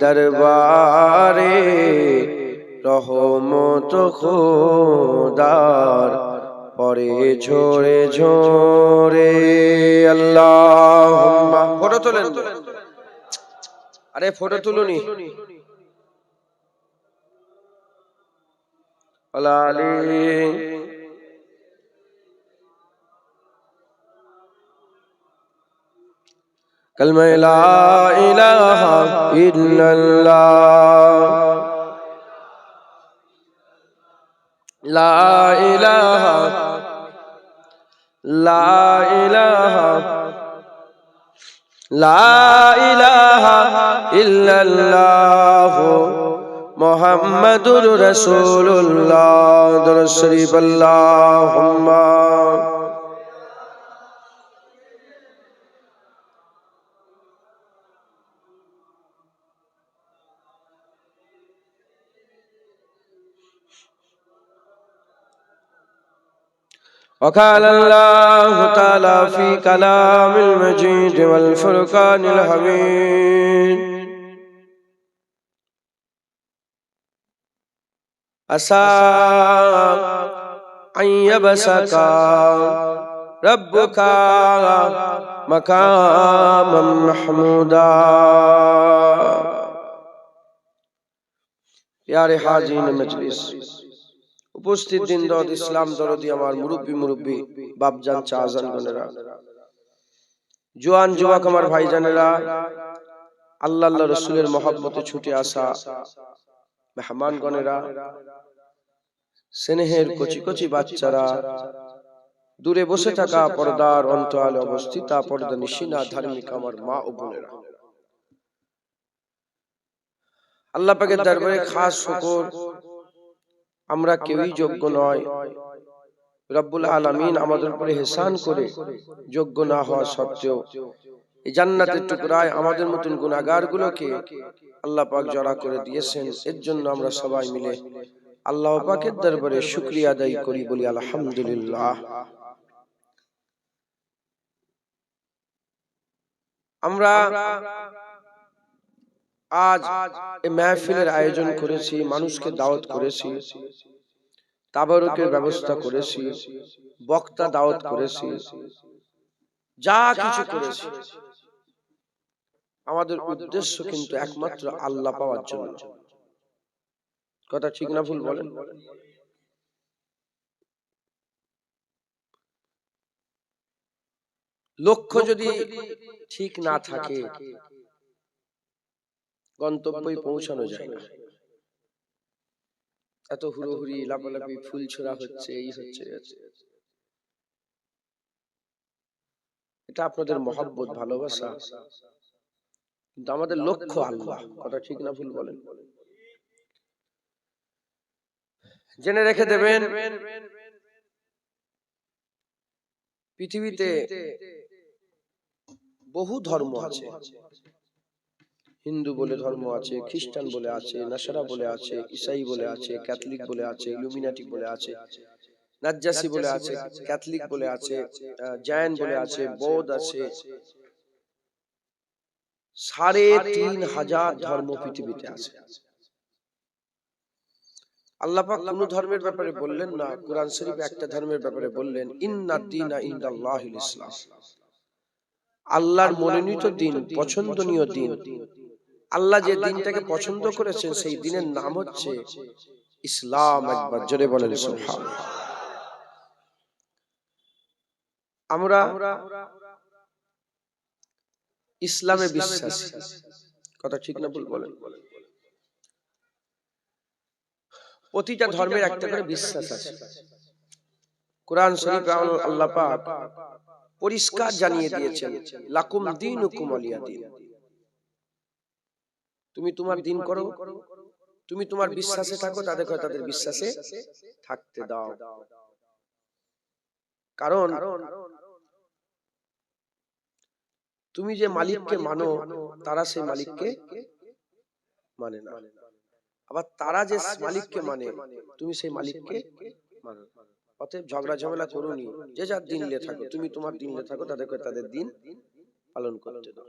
দরবারে রহমত খোদার পরে ঝরে ঝরে। আল্লাহুম্মা, ফটো তোলেন, আরে ফটো তুলুনি। আলালি কালমা লা ইলাহা ইল্লাল্লাহ, লা ইলাহা, লা ইলাহা, লা ইলাহা ইল্লাল্লাহ মুহাম্মাদুর রাসূলুল্লাহ। দরুদ শরীফ। আল্লাহুম্মা وقال الله تعالى في كلام المجيد والفرقان الحميد عسى أن يبعثك ربك مقاما محمودا۔ प्यारे हाजीन मजलिस, উপস্থিত দিনদার ইসলাম দরদি আমার মুরব্বী বাপজান চাচাজান গনেরা, জোয়ান যুবক আমার ভাইজানেরা, আল্লাহ আল্লাহ রাসূলের মহব্বতে ছুটে আসা মেহমান গনেরা, স্নেহের কচি কচি বাচ্চারা, দূরে বসে থাকা পর্দার অন্তরালে অবস্থিত পর্দা নিশিনা ধার্মিক আমার মা ও বোনেরা, আল্লাহ পাকের দরবারে খাস শুকর, আমরা কেউই যোগ্য নয়। রব্বুল আলামিন আমাদের উপরে ইহসান করে যোগ্য না হওয়া সত্ত্বেও এই জান্নাতের টুকরায় আমাদের মতন গুনাহগারগুলোকে আল্লাহ পাক জড়া করে দিয়েছেন। এর জন্য আমরা সবাই মিলে আল্লাহ পাকের দরবারে শুকরিয়া আদায় করি, বলি আলহামদুলিল্লাহ। আমরা আজ এই মাহফিলের আয়োজন করেছি, মানুষকে দাওয়াত করেছি, তাবারুকের ব্যবস্থা করেছি, বক্তা দাওয়াত করেছি, যা কিছু করেছি আমাদের উদ্দেশ্য কিন্তু একমাত্র আল্লাহ পাওয়ার জন্য। কথা ঠিক না ভুল বলেন? লক্ষ্য যদি ঠিক না থাকে গন্তব্যে পৌঁছানো যায় না। এত হুড়োহুড়ি, লাপালাপি, ফুল ছোড়া হচ্ছে, এই হচ্ছে, এটা আপনাদের মহব্বত, ভালোবাসা, কিন্তু আমাদের লক্ষ্য আল্লাহ। কথা ঠিক না ভুল বলেন? জেনে রেখে দেবেন, পৃথিবীতে বহু ধর্ম আছে। হিন্দু বলে ধর্ম আছে, খ্রিস্টান বলে আছে, নাসারা বলে আছে, ইসাই বলে আছে, ক্যাথলিক বলে আছে, ইলুমিনাটি বলে আছে, নাজ্জাসি বলে আছে, ক্যাথলিক বলে আছে, জৈন বলে আছে, বৌদ্ধ আছে। ৩,৫০০ ধর্ম পৃথিবীতে আছে। আল্লাহ পাক কোন ধর্মের ব্যাপারে বললেন না, কোরআন শরীফে একটা ধর্মের ব্যাপারে বললেন, ইন্নাদ দীনা ইনদাল্লাহিল ইসলাম। আল্লাহর মনোনীত দিন, পছন্দনীয় দিন, আল্লাহ যে দিনটাকে পছন্দ করেছেন সেই দিনের নাম হচ্ছে ইসলাম। একবার জোরে বলেন সুবহানাল্লাহ। আমরা ইসলামে বিশ্বাসী। কথা ঠিক না ভুল বলেন? প্রতিটা ধর্মের একটা করে বিশ্বাস আছে। কোরআন শরীফে আল্লাহ পাক পরিষ্কার জানিয়ে দিয়েছেন, লাকুম দীনুকুম ওয়ালিয়া দীন। তুমি তোমার দিন করো, তুমি তোমার বিশ্বাসে থাকো, তাদেরকে তাদের বিশ্বাসে থাকতে দাও। কারণ তুমি যে মালিককে মানো, তারা সেই মালিককে মানে না। আবার তারা যে মালিককে মানে, তুমি সেই মালিককে মানো। অতএব ঝগড়া ঝামেলা করুনি, যে যার দিন নিয়ে থাকো, তুমি তোমার দিন নিয়ে থাকো, তাদেরকে তাদের দিন পালন করতে দাও।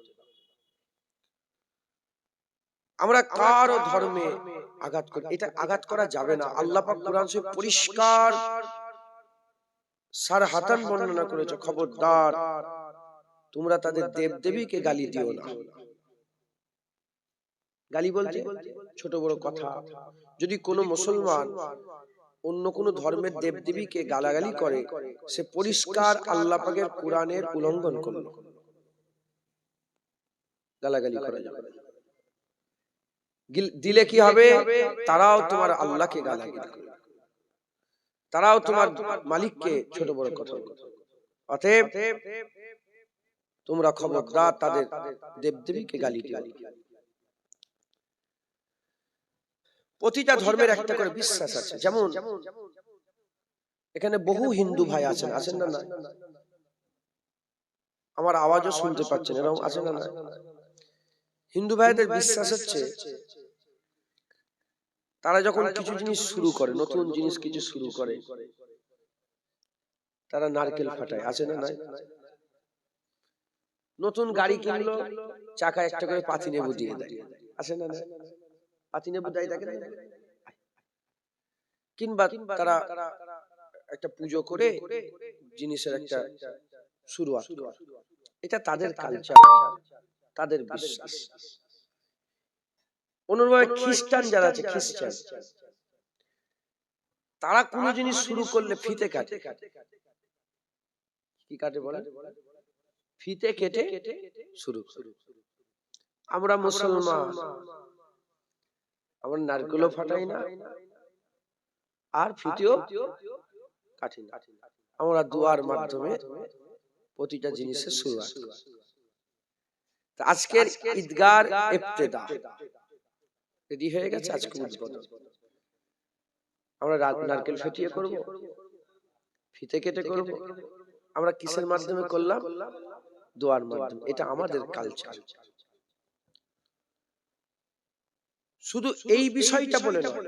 আমরা কারো ধর্মে আঘাত করি, এটা আঘাত করা যাবে না। আল্লাহ পাক কোরআন শরীফ পরিষ্কার সারহাতান বর্ণনা করেছে, খবরদার তোমরা তাদের দেবদেবীকে গালি দিও না। গালি বলতে ছোট বড় কথা। যদি কোনো মুসলমান অন্য কোন ধর্মের দেবদেবীকে গালাগালি করে, সে পরিষ্কার আল্লাহ পাকের কোরআনের উল্লঙ্ঘন করলো। গালাগালি করা যাবে না। দিলে কি হবে? তারাও তোমার আল্লাহকে গালাগালি করবে, তারাও তোমার মালিককে ছোট বড় কথা বলবে। অতএব তোমরা খবরদার তাদের দেবদেবীকে গালি দিও না। প্রতিটা ধর্মের একটা করে বিশ্বাস আছে। যেমন এখানে বহু হিন্দু ভাই আছেন, আছেন না? আমার আওয়াজও শুনতে পাচ্ছেন, এরকম আছেন না? হিন্দু ভাইদের বিশ্বাস হচ্ছে, তারা যখন কিছু জিনিস শুরু করে, নতুন জিনিস কিছু শুরু করে, তারা নারকেল ফাটায়, আছে না? নতুন গাড়ি কিনলো, চাকা একটা করে পাতি নেবু দিয়ে দেয়, আছে না? পাতি নেবু দেয়, দেখেন। কিংবা তারা একটা পুজো করে জিনিসের একটা শুরুয়াত করে, এটা তাদের কালচার, তাদের বিশ্বাস। অনুরূপভাবে খ্রিস্টান যারা আছে, খ্রিস্টান তারা কোন জিনিস শুরু করলে ফিতে কাটে। কি কাটে বলে? ফিতে কেটে শুরু করে। আমরা মুসলমান, আমরা নারকেলও ফাটাই না আর ফিতেও কাটি না। আমরা দোয়ার মাধ্যমে প্রতিটা জিনিসের শুরুয়াত করি। আজকের ঈদগার ইফতেদা রেডি হয়ে গেছে, আজকে উদ্বোধন। আমরা নারকেল ফাটিয়ে করব, ফিতে কেটে করব। আমরা কিসের মাধ্যমে করলাম? দোয়ার মাধ্যমে। এটা আমাদের কালচার। শুধু এই বিষয়টা বলে নয়,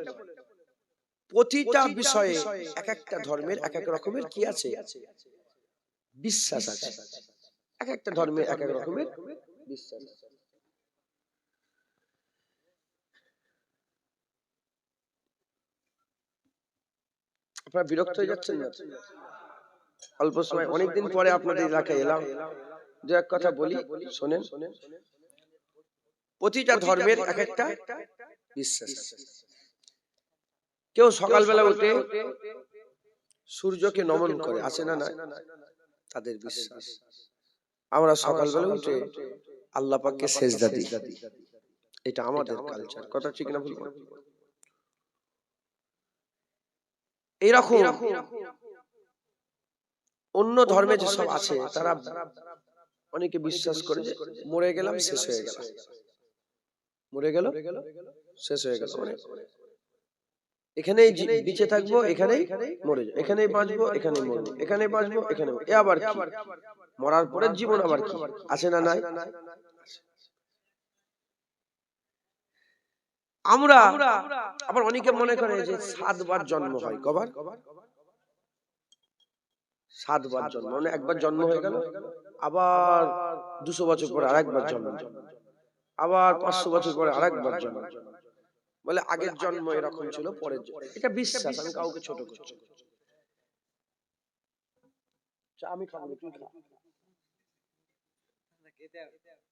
প্রতিটা বিষয়ে এক একটা ধর্মের এক এক রকমের কি আছে? বিশ্বাস আছে। এক একটা ধর্মের এক এক রকমের বিশ্বাস আছে। আপনারা বিরক্ত হয়ে যাচ্ছেন না? অল্প সময়, অনেকদিন পরে আপনাদের এলাকায় এলাম, দু এক কথা বলি, শোনেন। প্রতিটা ধর্মের এক একটা বিশ্বাস আছে। কেউ সকালবেলা উঠে সূর্যকে নমন করে, আছে না? তাদের বিশ্বাস। আমরা সকালবেলা উঠে আল্লাহ পাককে সেজদা দিই, এটা আমাদের কালচার। কথা ঠিক না ভুল? এইরকম অন্য ধর্মে যেসব আছে, তারা অনেকে বিশ্বাস করে যে মরে গেলাম শেষ হয়ে গেল, মরে গেল শেষ হয়ে গেল, এখানেই বেঁচে থাকবো, এখানেই মরে যাবো, এখানেই বাঁচবো, এখানেই মরবো, এখানেই বাঁচবো, এখানে। এ আবার কি? মরার পরের জীবন আবার কি? আছে না? নাই? আমরা আবার অনেকে মনে করে যে 7 বার জন্ম হয়। কবার? 7 বার জন্ম, মানে একবার জন্ম হয়ে গেল, আবার 200 বছর পরে আরেকবার জন্ম, আবার 500 বছর পরে আরেকবার জন্ম। বলে আগের জন্ম এরকম ছিল, পরের জন্ম। এটা বিশ্বাস, আমি কাউকে ছোট করছি। আমি খাবো, তুই খা।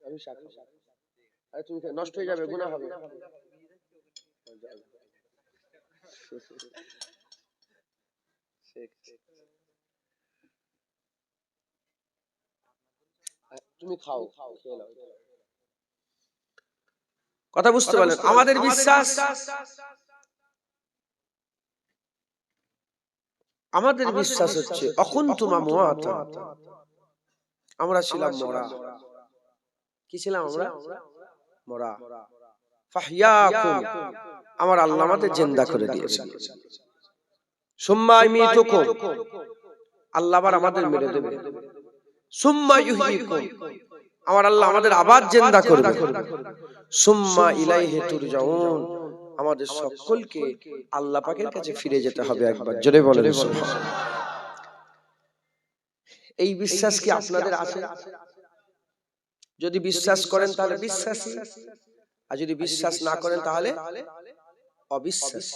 আমি শাখা, আরে তুমি নষ্ট হয়ে যাবে, গুনাহ হবে। তুমি খাও, খেয়ে নাও। কথা বুঝতে পারলেন? আমাদের বিশ্বাস, আমাদের বিশ্বাস হচ্ছে অকুনতুমা মুআতা, আমরা ছিলাম মরা। কি ছিলাম আমরা? মরা। ফাহইয়াকুম, আমার আল্লাহ আমাদের জিন্দা করে দিয়েছেন। সুম্মা ইমিতুকুম, আল্লাহ আবার আমাদের মেরে দেবে। সুম্মা ইউহয়িকুম, আমার আল্লাহ আমাদের আবার জিন্দা করবে। সুম্মা ইলাইহি তুরজাউন, আমাদের সকলকে আল্লাহ পাকের কাছে ফিরে যেতে হবে। একবার জোরে বলেন সুবহানাল্লাহ। এই বিশ্বাস কি আপনাদের আছে? যদি বিশ্বাস করেন তাহলে বিশ্বাসী, আর যদি বিশ্বাস না করেন তাহলে অবিশ্বাস।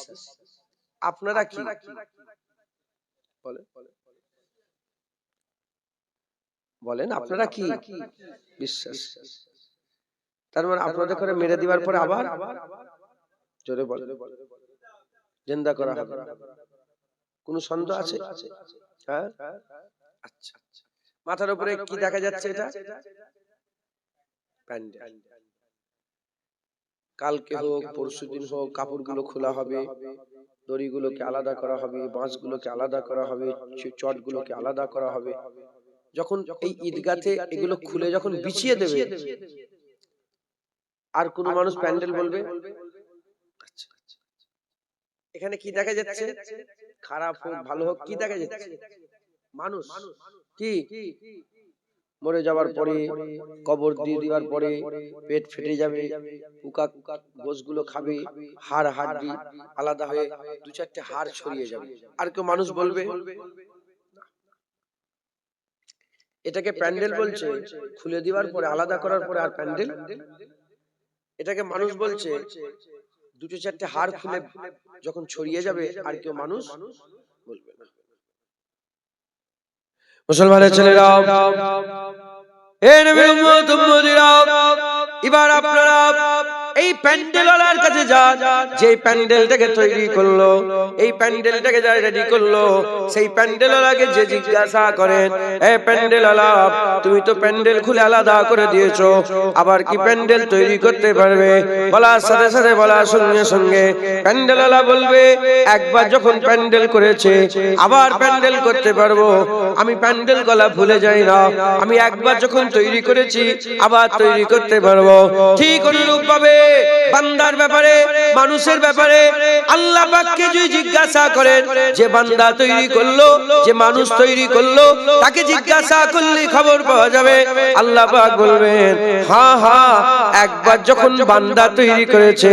আপনারা কি বলেন? আপনারা কি বিশ্বাস? তার মানে আপনাদের করে মেরে দিবার পরে আবার জোরে বলেন জিন্দা করা হবে। কোন সন্দেহ আছে? হ্যাঁ, আচ্ছা। মাথার উপরে কি দেখা যাচ্ছে? এটা প্যান্ডেল। কালকে হোক পরশুদিন হোক কাপড়গুলো খোলা হবে, দড়িগুলোকে আলাদা করা হবে, বাঁশগুলোকে আলাদা করা হবে, চটগুলোকে আলাদা করা হবে। যখন এই ঈদগাতে এগুলো খুলে যখন বিছিয়ে দেবে, আর কোন মানুষ প্যান্ডেল বলবে? আচ্ছা, এখানে কি দেখা যাচ্ছে? খারাপ হোক ভালো হোক কি দেখা যাচ্ছে? মানুষ কি মরে যাওয়ার পরে, কবর দিয়ে দেওয়ার পরে পেট ফেটে যাবে, পোকা গোশগুলো খাবে, হাড় হাড্ডি আলাদা হয়ে দু চারটে হাড় ছড়িয়ে যাবে। আর কেউ মানুষ বলবে? এটাকে প্যান্ডেল বলছে খুলে দেওয়ার পরে, আলাদা করার পরে আর প্যান্ডেল? এটাকে মানুষ বলছে দুটো চারটে হাড় খুলে যখন ছড়িয়ে যাবে আর কেউ মানুষ বলবে না। মুসলমানের ছেলেরা, এই নবীর উম্মত উম্মতিরা, এবার আপনারা এই প্যান্ডেলওয়ালার কাছে যান, যে প্যান্ডেলটাকে তৈরি করলো, এই প্যান্ডেলটাকে যারা রেডি করলো, সেই প্যান্ডেলওয়ালাকে যে জিজ্ঞাসা করেন, এ প্যান্ডেলওয়ালা, তুমি তো প্যান্ডেল খুলে আলাদা করে দিয়েছো, আবার কি প্যান্ডেল তৈরি করতে পারবে? বলার সাথে সাথে, বলার সঙ্গে সঙ্গে প্যান্ডেলওয়ালা বলবে, একবার যখন প্যান্ডেল করেছে আবার প্যান্ডেল করতে পারবো, আমি প্যান্ডেল গলা ভুলে যাই না, আমি একবার যখন তৈরি করেছি আবার তৈরি করতে পারবো। ঠিক অনুরূপ ভাবে বান্দার ব্যাপারে, মানুষের ব্যাপারে আল্লাহ পাককে যদি জিজ্ঞাসা করেন, যে বান্দা তৈরি করলো, যে মানুষ তৈরি করলো, তাকে জিজ্ঞাসা করলে খবর পাওয়া যাবে। আল্লাহ পাক বলবেন, হ্যাঁ হ্যাঁ, একবার যখন বান্দা তৈরি করেছে,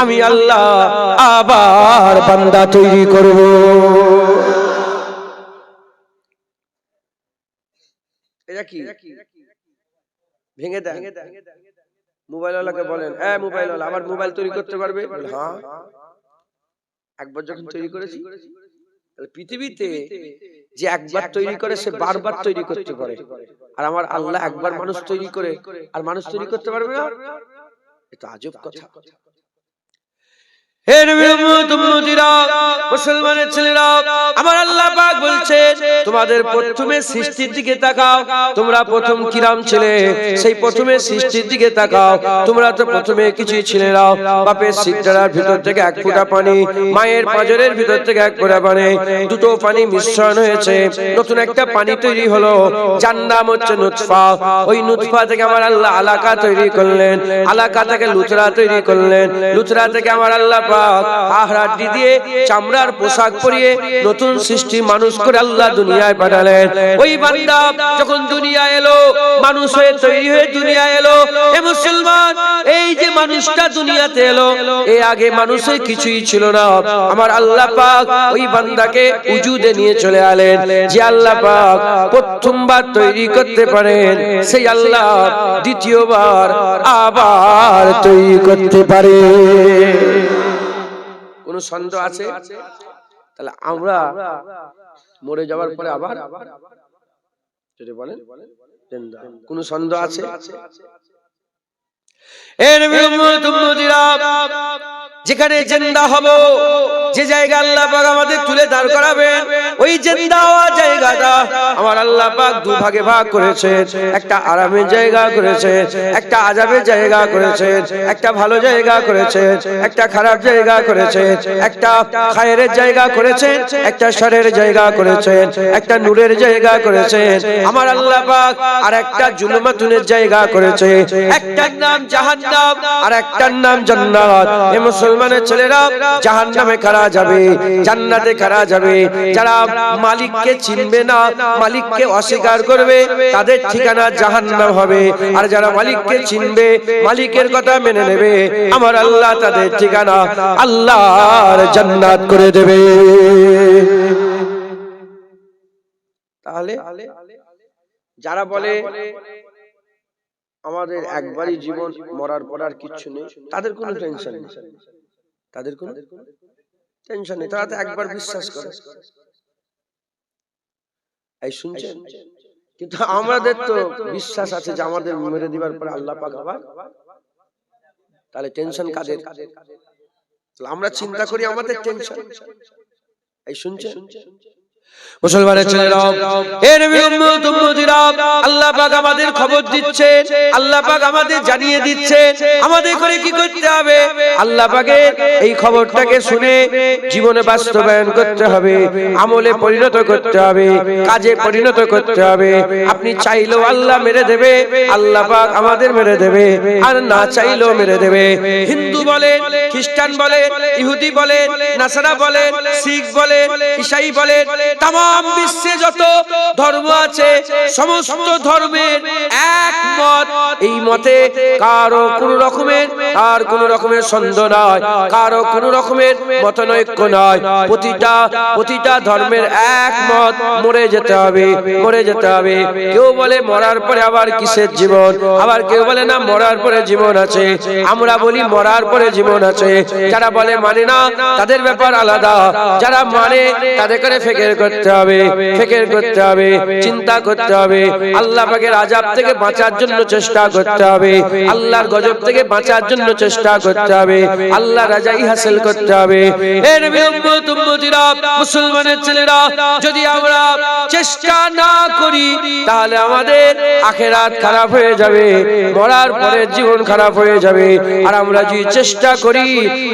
আমি আল্লাহ আবার বান্দা তৈরি করব। এটা কি ভেঙে দেন? মোবাইলওয়ালাকে বলেন, এ মোবাইলওয়ালা, আমার মোবাইল তৈরি করতে পারবে? হ্যাঁ, একবার যখন তৈরি করেছি। পৃথিবীতে যে একবার তৈরি করে সে বারবার তৈরি করতে পারে, আর আমার আল্লাহ একবার মানুষ তৈরি করে আর মানুষ তৈরি করতে পারবে না? এটা আজব কথা। হে নবীর উম্মত উম্মতিরা, মুসলমানের ছেলেরা, আমার আল্লাহ পাক বলছেন, তোমাদের প্রথমে সৃষ্টির দিকে তাকাও। তোমরা প্রথম কিরাম ছিলে, সেই প্রথমে সৃষ্টির দিকে তাকাও। তোমরা তো প্রথমে কিছুই ছিলে না, বাপের সিকদারার ভিতর থেকে এক ফোঁটা পানি, মায়ের পাঁজরের ভিতর থেকে এক ফোঁটা পানি, দুটো পানি মিশ্রণ হয়েছে, নতুন একটা পানি তৈরি হলো, যার নাম হচ্ছে নুতফা। ওই নুতফা থেকে আমার আল্লাহ আলাকা তৈরি করলেন, আলাকা থেকে লুতরা তৈরি করলেন, লুতরা থেকে আমার আল্লাহ হাড় দিয়ে চামড়ার পোশাক পরিয়ে নতুন সৃষ্টি মানুষ করে আল্লাহ দুনিয়ায় পাঠালেন। ওই বান্দা যখন দুনিয়ায় এলো, মানুষ হয়ে তৈরি হয়ে দুনিয়ায় এলো। এ মুসলমান, এই যে মানুষটা দুনিয়াতে এলো, এর আগে মানুষের কিছুই ছিল না। আমার আল্লাহ পাক ওই বান্দাকে উজুদে নিয়ে চলে আলেন। যে আল্লাহ পাক প্রথমবার তৈরি করতে পারেন, সেই আল্লাহ দ্বিতীয়বার আবার তৈরি করতে পারে। কোন সন্দেহ আছে? তাহলে আমরা মরে যাওয়ার পরে আবার যদি বলেন জিন্দা, কোন সন্দেহ আছে? যেখানে জিন্দা হব, যে জায়গা আল্লাহ পাক আমাদের তুলে দাঁড় করাবেন, ওই জিন্দা হওয়া জায়গাটা আমার আল্লাহ পাক দু ভাগে ভাগ করেছেন। একটা আরামের জায়গা করেছেন, একটা আযাবের জায়গা করেছেন, একটা ভালো জায়গা করেছেন, একটা খারাপ জায়গা করেছেন, একটা খায়রের জায়গা করেছেন, একটা শারের জায়গা করেছেন, একটা নূরের জায়গা করেছেন আমার আল্লাহ পাক, আর একটা জুলমাতুনের জায়গা করেছে। একটার নাম জাহান্নাম আর একটার নাম জান্নাত। এ মুসলমানের ছেলেরা, জাহান্নামে কারা যাবে, জান্নাতে কারা যাবে? যারা মালিককে চিনবে না, মালিককে অস্বীকার করবে, তাদের ঠিকানা জাহান্নাম হবে। আর যারা মালিককে চিনবে, মালিকের কথা মেনে নেবে, আমার আল্লাহ তাদের ঠিকানা আল্লাহর জান্নাত করে দেবে। তাহলে যারা বলে আমাদের একবারই জীবন, মরার পর আর কিচ্ছু নেই, তাদের কোনো টেনশন নেই, তাদের কোনো টেনশন নেই, তারা তো একবার বিশ্বাস করে। এই শুনছেন? কিন্তু আমাদের তো বিশ্বাস আছে যে আমাদের মেরে দিবার পরে আল্লাহ পাক আবার, তাহলে টেনশন কাদের? আমরা চিন্তা করি আমাদের টেনশন। এই শুনছেন? মুসলমানের ছেলেরা, হে নবীর উম্মত উম্মতিরা, আল্লাহ পাক আমাদের খবর দিচ্ছেন, আল্লাহ পাক আমাদের জানিয়ে দিচ্ছেন আমাদের করে কি করতে হবে। আল্লাহ পাকের এই খবরটাকে শুনে জীবনে বাস্তবায়ন করতে হবে, আমলে পরিণত করতে হবে, কাজে পরিণত করতে হবে। আপনি চাইলেও আল্লাহ মেরে দেবে, আল্লাহ পাক আমাদের মেরে দেবে, আর না চাইলেও মেরে দেবে। হিন্দু বলে, খ্রিস্টান বলে, ইহুদি বলে, নাসারা বলে, শিখ বলে, ঈসাই বলে, তাম বিশ্বে যত ধর্ম আছে সমস্ত ধর্মের একমত। এই মতে কারো কোন রকমের আর কোন রকমের সন্দেহ নয়, কারো কোন রকমের মতনৈক্য নয়। প্রতিটা ধর্মের একমত, মরে যেতে হবে, মরে যেতে হবে। কেউ বলে মরার পরে আবার কিসের জীবন, আবার কেউ বলে না মরার পরে জীবন আছে। আমরা বলি মরার পরে জীবন আছে। যারা বলে মানে না, তাদের ব্যাপার আলাদা। যারা মানে তাদের করে ফিকির করতে হবে, ফিকির করতে হবে, চিন্তা করতে হবে। আল্লাহ পাকের আযাব থেকে বাঁচার জন্য চেষ্টা করতে হবে, আল্লাহর গজব থেকে বাঁচার জন্য চেষ্টা করতে হবে, আল্লাহর রাজাই হাসিল করতে হবে। হে নবীর উম্মত উম্মতিরা, মুসলমানের ছেলেরা, যদি আমরা চেষ্টা না করি তাহলে আমাদের আখিরাত খারাপ হয়ে যাবে, মরার পরে জীবন খারাপ হয়ে যাবে। আর আমরা যদি চেষ্টা করি,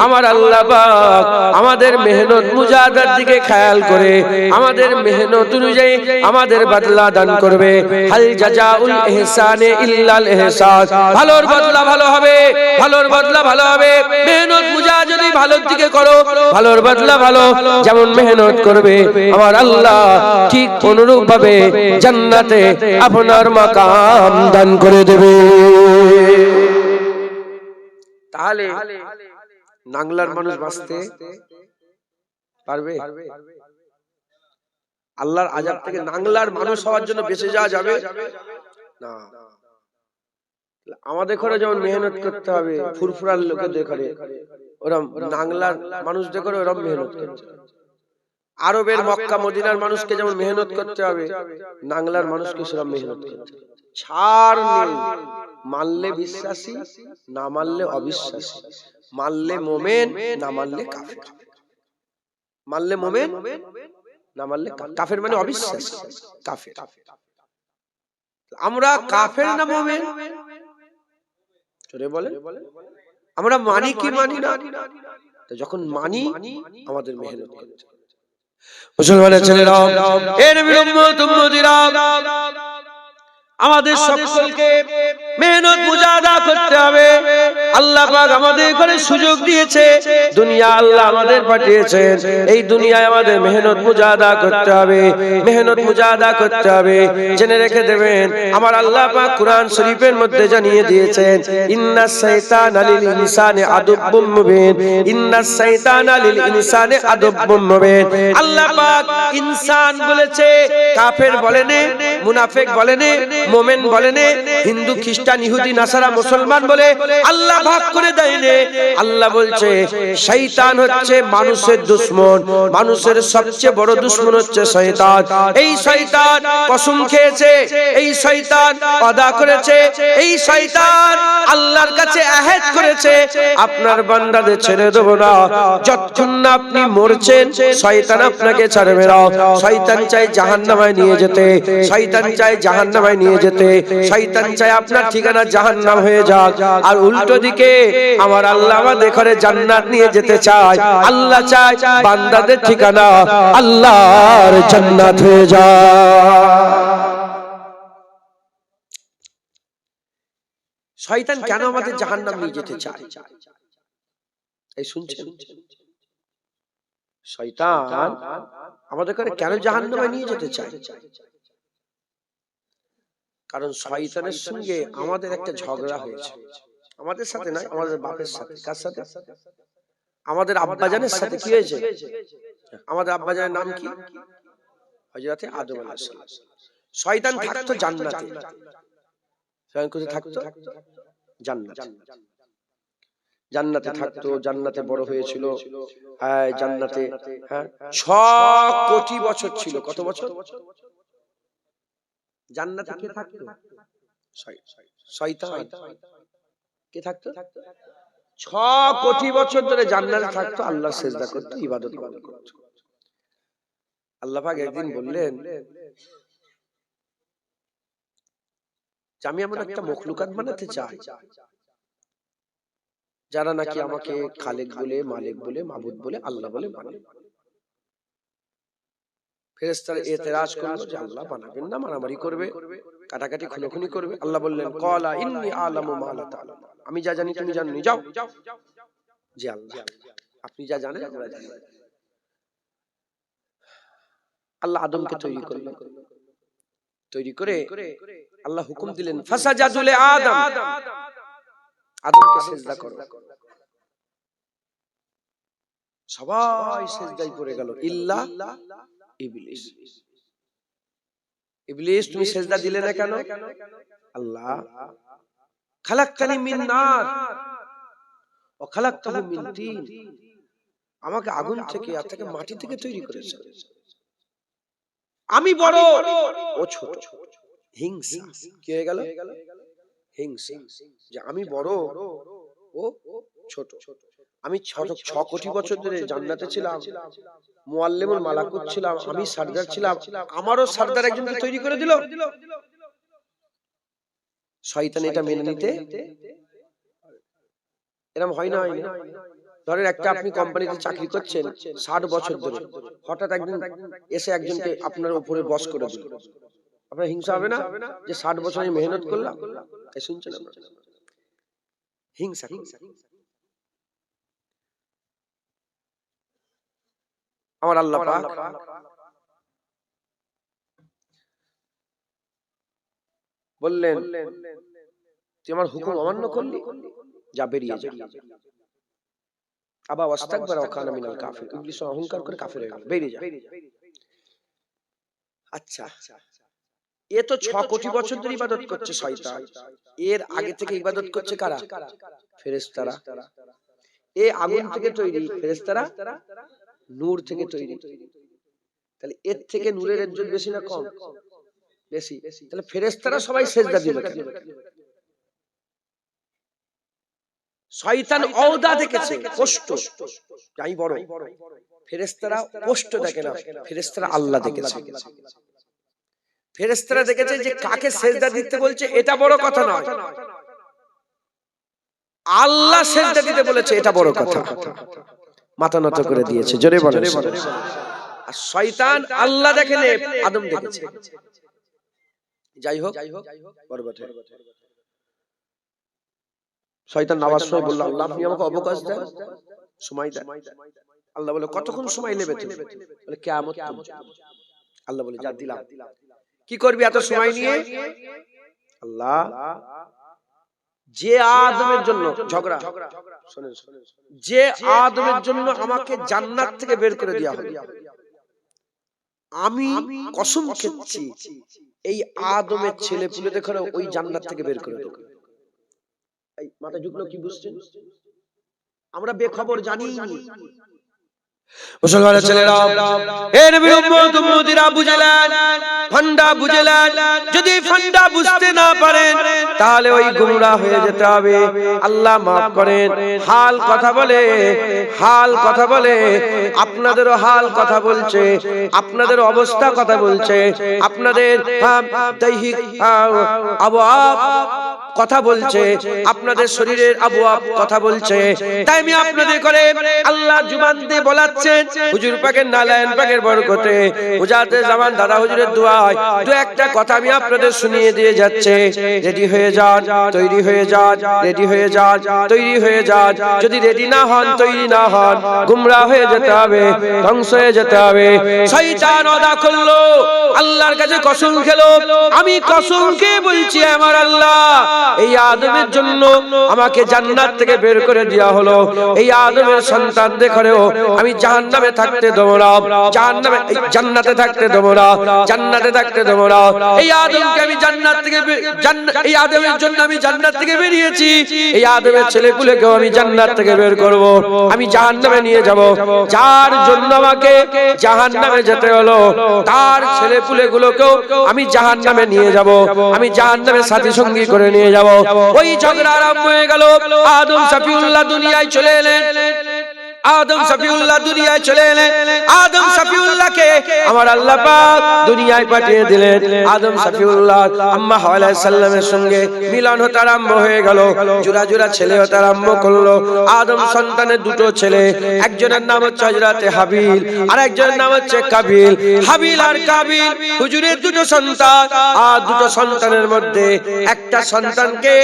আমার আল্লাহ পাক আমাদের মেহনত মুজাহাদার দিকে খেয়াল করে আমাদের মেহনত অনুযায়ী আমাদের বদলা দান করবে। হাল জাযাউল ইহসানে ইল্লাল ইহসান। ভালোর বদলা ভালো হবে, ভালোর বদলা ভালো হবে। মেহনত মুজাহাদা যদি ভালোর দিকে করো, ভালোর বদলা ভালো। যেমন মেহনত করবে আমার আল্লাহ ঠিক অনুরূপ ভাবে জান্নাতে আপনার মাকাম দান করে দেবে। তাহলে নাংলার মানুষ বাঁচতে পারবে? আল্লাহর আযাব থেকে নাংলার মানুষ হওয়ার জন্য বেঁচে যাওয়া যাবে না। আমাদের ঘরে যেমন মেহনত করতে হবে, ফুরফুরার লোকেদের ঘরে ওরম নাংলার মানুষদের ঘরে ওরম মেহনত করতে হবে। আরবের মক্কা মদিনার মানুষকে যেমন মেহনত করতে হবে, নাংলার মানুষকে সেরকম মেহনত করতে হবে। ছাড় নেই। মানলে বিশ্বাসী, না মানলে অবিশ্বাসী। মানলে মোমেন, না মানলে কাফের। মানলে মোমেন, না মানলে কাফের, মানে অবিশ্বাসী, কাফের। আমরা কাফের না মোমেন? চলে বলেন, আমরা মানি কি মানি না? তো যখন মানি আমাদের মেহনত করতে হবে। মুসলমানের ছেলেরা, হে নবীর উম্মত উম্মতিরা, আমাদের সকলকে মেহনত মুজাহাদা করতে হবে। আল্লাহ পাক আমাদের করে সুযোগ দিয়েছে, দুনিয়া আল্লাহ আমাদের পাঠিয়েছেন, এই দুনিয়ায় আমাদের মেহনত মুজাহাদা করতে হবে, মেহনত মুজাহাদা করতে হবে। জেনে রেখে দেবেন, আমার আল্লাহ পাক কুরআন শরীফের মধ্যে জানিয়ে দিয়েছেন, ইন্নাস শাইতানা লিল ইনসানি আদুব্বুম মুবিন, ইন্নাস শাইতানা লিল ইনসানি আদুব্বুম মুবিন। আল্লাহ পাক ইনসান বলেছে, কাফের বলেনে, মুনাফিক বলেনে, মোমেন বলেনে, হিন্দু খ্রিস্টান ইহুদি নাসারা মুসলমান বলে আল্লাহ ভাগ করে দেয়নি। আল্লাহ বলছে শয়তান হচ্ছে মানুষের দুশমন, মানুষের সবচেয়ে বড় দুশমন হচ্ছে শয়তান। এই শয়তান কসম খেয়েছে, এই শয়তান ওয়াদা করেছে, এই শয়তান আল্লাহর কাছে আহদ করেছে, আপনার বান্দাদের ছেড়ে দেব না যতক্ষণ না আপনি মরছেন। শয়তান আপনাকে ছাড়বে না। শয়তান চায় জাহান্নামে নিয়ে যেতে, শয়তান চায় জাহান্নামে নিয়ে যেতে, শয়তান চায় আপনার ঠিকানা জাহান্নাম হয়ে যাক। আর উল্টো দিকে আমার আল্লাহ আমাদের ঘরে জান্নাত নিয়ে যেতে চায়। আল্লাহ চায় বান্দাদের ঠিকানা আল্লাহর জান্নাত হয়ে যায়। শয়তান কেন আমাদের জাহান্নাম নিয়ে যেতে চায়? এই শুনছেন? শয়তান আমাদের ঘরে কেন জাহান্নামে নিয়ে যেতে চায়? কারণ শয়তানের সঙ্গে আমাদের একটা ঝগড়া হয়েছে। আমাদের সাথে নয়, আমাদের বাপের সাথে। কার সাথে? আমাদের আব্বাজানের সাথে। কি হয়েছে? আমাদের আব্বাজানের নাম কি? হযরতে আদম আলাইহিস সালাম। শয়তান থাকতো জান্নাতে, কোথায় থাকতো? জান্নাত। জান্নাতে থাকতো, জান্নাতে বড় হয়েছিল। জান্নাতে 6 কোটি বছর ছিল। কত বছর? জান্নাতে কে থাকতো? শয়তান। কে থাকতো? 6 কোটি বছর ধরে জান্নাতে থাকতো, আল্লাহর সিজদা করতো, ইবাদত করতো। আল্লাহ পাক একদিন বললেন, আমি এমন একটা মখলুকাত বানাতে চাই যারা নাকি আমাকে খালেক বলে, মালিক বলে, মাবুদ বলে, আল্লাহ বলে মানে। ফেরেশতারা এতেরাজ করলো যে আল্লাহ বানাবেন না, মারামারি করবে, কাটাকাটি খুনোখুনি করবে। আল্লাহ বললেন, ক্বালা ইন্নী আ'লামু মা লা তা'লামুন, আমি যা জানি তুমি জানোনি, যাও। যে আল্লাহ, আপনি যা জানেন আমরা জানি। আল্লাহ আদমকে তৈরি করলেন। তৈরি করে আল্লাহ হুকুম দিলেন, ফাসাজাদু লি আদম, আদমকে সিজদা করো। সবাই সিজদায় পড়ে গেল ইল্লা ইবলিস। ইবলিস তুমি সিজদা দিলে না কেন? আল্লাহ, খালাকতানি মিন নার ওয়া খালাকতাহু মিন তিন, আমাকে আগুন থেকে আর থেকে মাটি থেকে তৈরি করেছেন। আমি বড়, ও ছোট। হিংসা কি হয়ে গেল? হিংসা, যে আমি বড়, ও ছোট। আমি 6 কোটি বছর ধরে জান্নাতে ছিলাম, মুআল্লিমুল মালাকুত ছিলাম, আমি সরদার ছিলাম, আমারও সরদার একজনকে তৈরি করে দিল। শয়তান এটা মেনে নিতে এরকম হয় না? ধরেন একটা আপনি কোম্পানিতে চাকরি করছেন 60 বছর ধরে, হঠাৎ একদিন এসে একজনকে আপনার উপরে বস করে দিল, আপনার হিংসা হবে না? যে 60 বছর আমি মেহনত করলাম। শুনছেন আপনারা? হিংসা। আমার আল্লাহ পাক বললেন, তুই আমার হুকুম অমান্য করলি, যা বেরিয়ে যা। আবা ওয়াস্তাকবারা ওয়া কানা মিনাল কাফির, ইবলিস অহংকার করে কাফির হয়ে গেল, বেরিয়ে যা। আচ্ছা, এ তো 6 কোটি বছর ধরে ইবাদত করছে শয়তান। এর আগে থেকে ইবাদত করছে কারা? ফেরেশতারা। এ আগুন থেকে তৈরি, ফেরেশতারা নূর থেকে তৈরি। তাহলে এর থেকে নূরের ইজ্জত বেশি না কম? বেশি। তাহলে ফেরেশতারা সবাই সিজদা দিল কেন? শয়তান ওহদা দেখেছে, কষ্ট, আমি বড়। ফেরেশতারা কষ্ট দেখে না, ফেরেশতারা আল্লাহ দেখেছে। ফেরেশতারা দেখেছে যে কাকে সিজদা দিতে বলছে এটা বড় কথা নয়, আল্লাহ সিজদা দিতে বলেছে এটা বড় কথা। মাথা নত করে দিয়েছে, জোরে বলেন। আর শয়তান আল্লাহ দেখেনি, আদম দেখেছে। যাই হোক, বরকত। শয়তান নামাজ পড়ে বলল, আল্লাহ আপনি আমাকে অবকাশ দেন, সময় দেন। আল্লাহ বলে, কতক্ষণ সময় নেবে তুমি? বলে, কিয়ামত পর্যন্ত। আল্লাহ বলে, যা দিলাম। কি করবি এত সময় নিয়ে? আল্লাহ, যে আদমের জন্য ঝগড়া, শুনেন, যে আদমের জন্য আমাকে জান্নাত থেকে বের করে দেওয়া হবে, আমি কসম খেয়েছি এই আদমের ছেলে পুলে দেখো ওই জান্নাত থেকে বের করে দেব। এই মাথা ঢুকলো, কি বুঝছেন? আমরা বেখবর জানি। মুসলমানের ছেলেরা, হে নবীর উম্মত উম্মতিরা, বুঝলেন? ফান্ডা বুঝলেন? যদি ফান্ডা বুঝতে না পারেন তাহলে ওই গুমরাহ হয়ে যেতে হবে। আল্লাহ মাফ করেন। হাল কথা বলে, হাল কথা বলে, আপনাদেরও হাল কথা বলছে, আপনাদের অবস্থা কথা বলছে, আপনাদের দৈহিক আবহাওয়া কথা বলছে, আপনাদের শরীরের আবহাওয়া কথা বলছে। তাই আমি আপনাদের করে আল্লাহ জুবান দিয়ে বলাচ্ছেন, হুজুর পাকের নালায়েন পাকের বরকতে, হুজাতে জামান দাদা হুজুরের দোয়ায় দু একটা কথা আমি আপনাদের শুনিয়ে দিয়ে যাচ্ছে। রেডি হয়ে যান, তৈরি হয়ে যান, রেডি হয়ে যান, তৈরি হয়ে যান। যদি রেডি না হন, তৈরি না হন, গুমরাহ হয়ে যেতে হবে, ধ্বংস হয়ে যেতে হবে। শয়তান ওয়াদা করলো, আল্লাহর কাছে কসম খেলো, আমি কসম খেয়ে বলছি আমার আল্লাহ, এই আদমের জন্য আমাকে জান্নাত থেকে বের করে দেওয়া হলো, এই আদমের সন্তানদের ঘরেও আমি জাহান্নামে থাকতে দেব না, জাহান্নামে জান্নাতে থাকতে দেব না, জান্নাতে থাকতে দেব না। এই আদমকে আমি জান্নাত থেকে এই আদমের জন্য আমি জান্নাত থেকে বেরিয়েছি, এই আদমের ছেলেপুলেকেও আমি জান্নাত থেকে বের করব, আমি জাহান্নামে নিয়ে যাব। যার জন্য আমাকে জাহান্নামে যেতে হলো তার ছেলেপুলেগুলোকেও আমি জাহান্নামে নিয়ে যাব, আমি জাহান্নামে সাথী সঙ্গী করে নিয়ে যাব। ওই ঝগড়া আরম্ভ হয়ে গেল। আদম শফিউল্লাহ দুনিয়ায় চলে এলেন, আদম শফিউল্লাহ দুনিয়ায় চলে এলেন। আদম শফিউল্লাহকে আমার আল্লাহ পাক দুনিয়ায় পাঠিয়ে দিলেন। আদম শফিউল্লাহ আম্মা হাওয়া আলাইহিস সালামের সঙ্গে মিলন হতে আরম্ভ হয়ে গেল, জোড়া জোড়া ছেলে হতে আরম্ভ করলো। আদম সন্তানের দুটো ছেলে, একজনের নাম হচ্ছে হযরতে হাবিল আর একজনের নাম হচ্ছে কাবিল। হাবিল আর কাবিল হুজুরের দুটো সন্তান, আর দুটো সন্তানের মধ্যে একটা সন্তানকে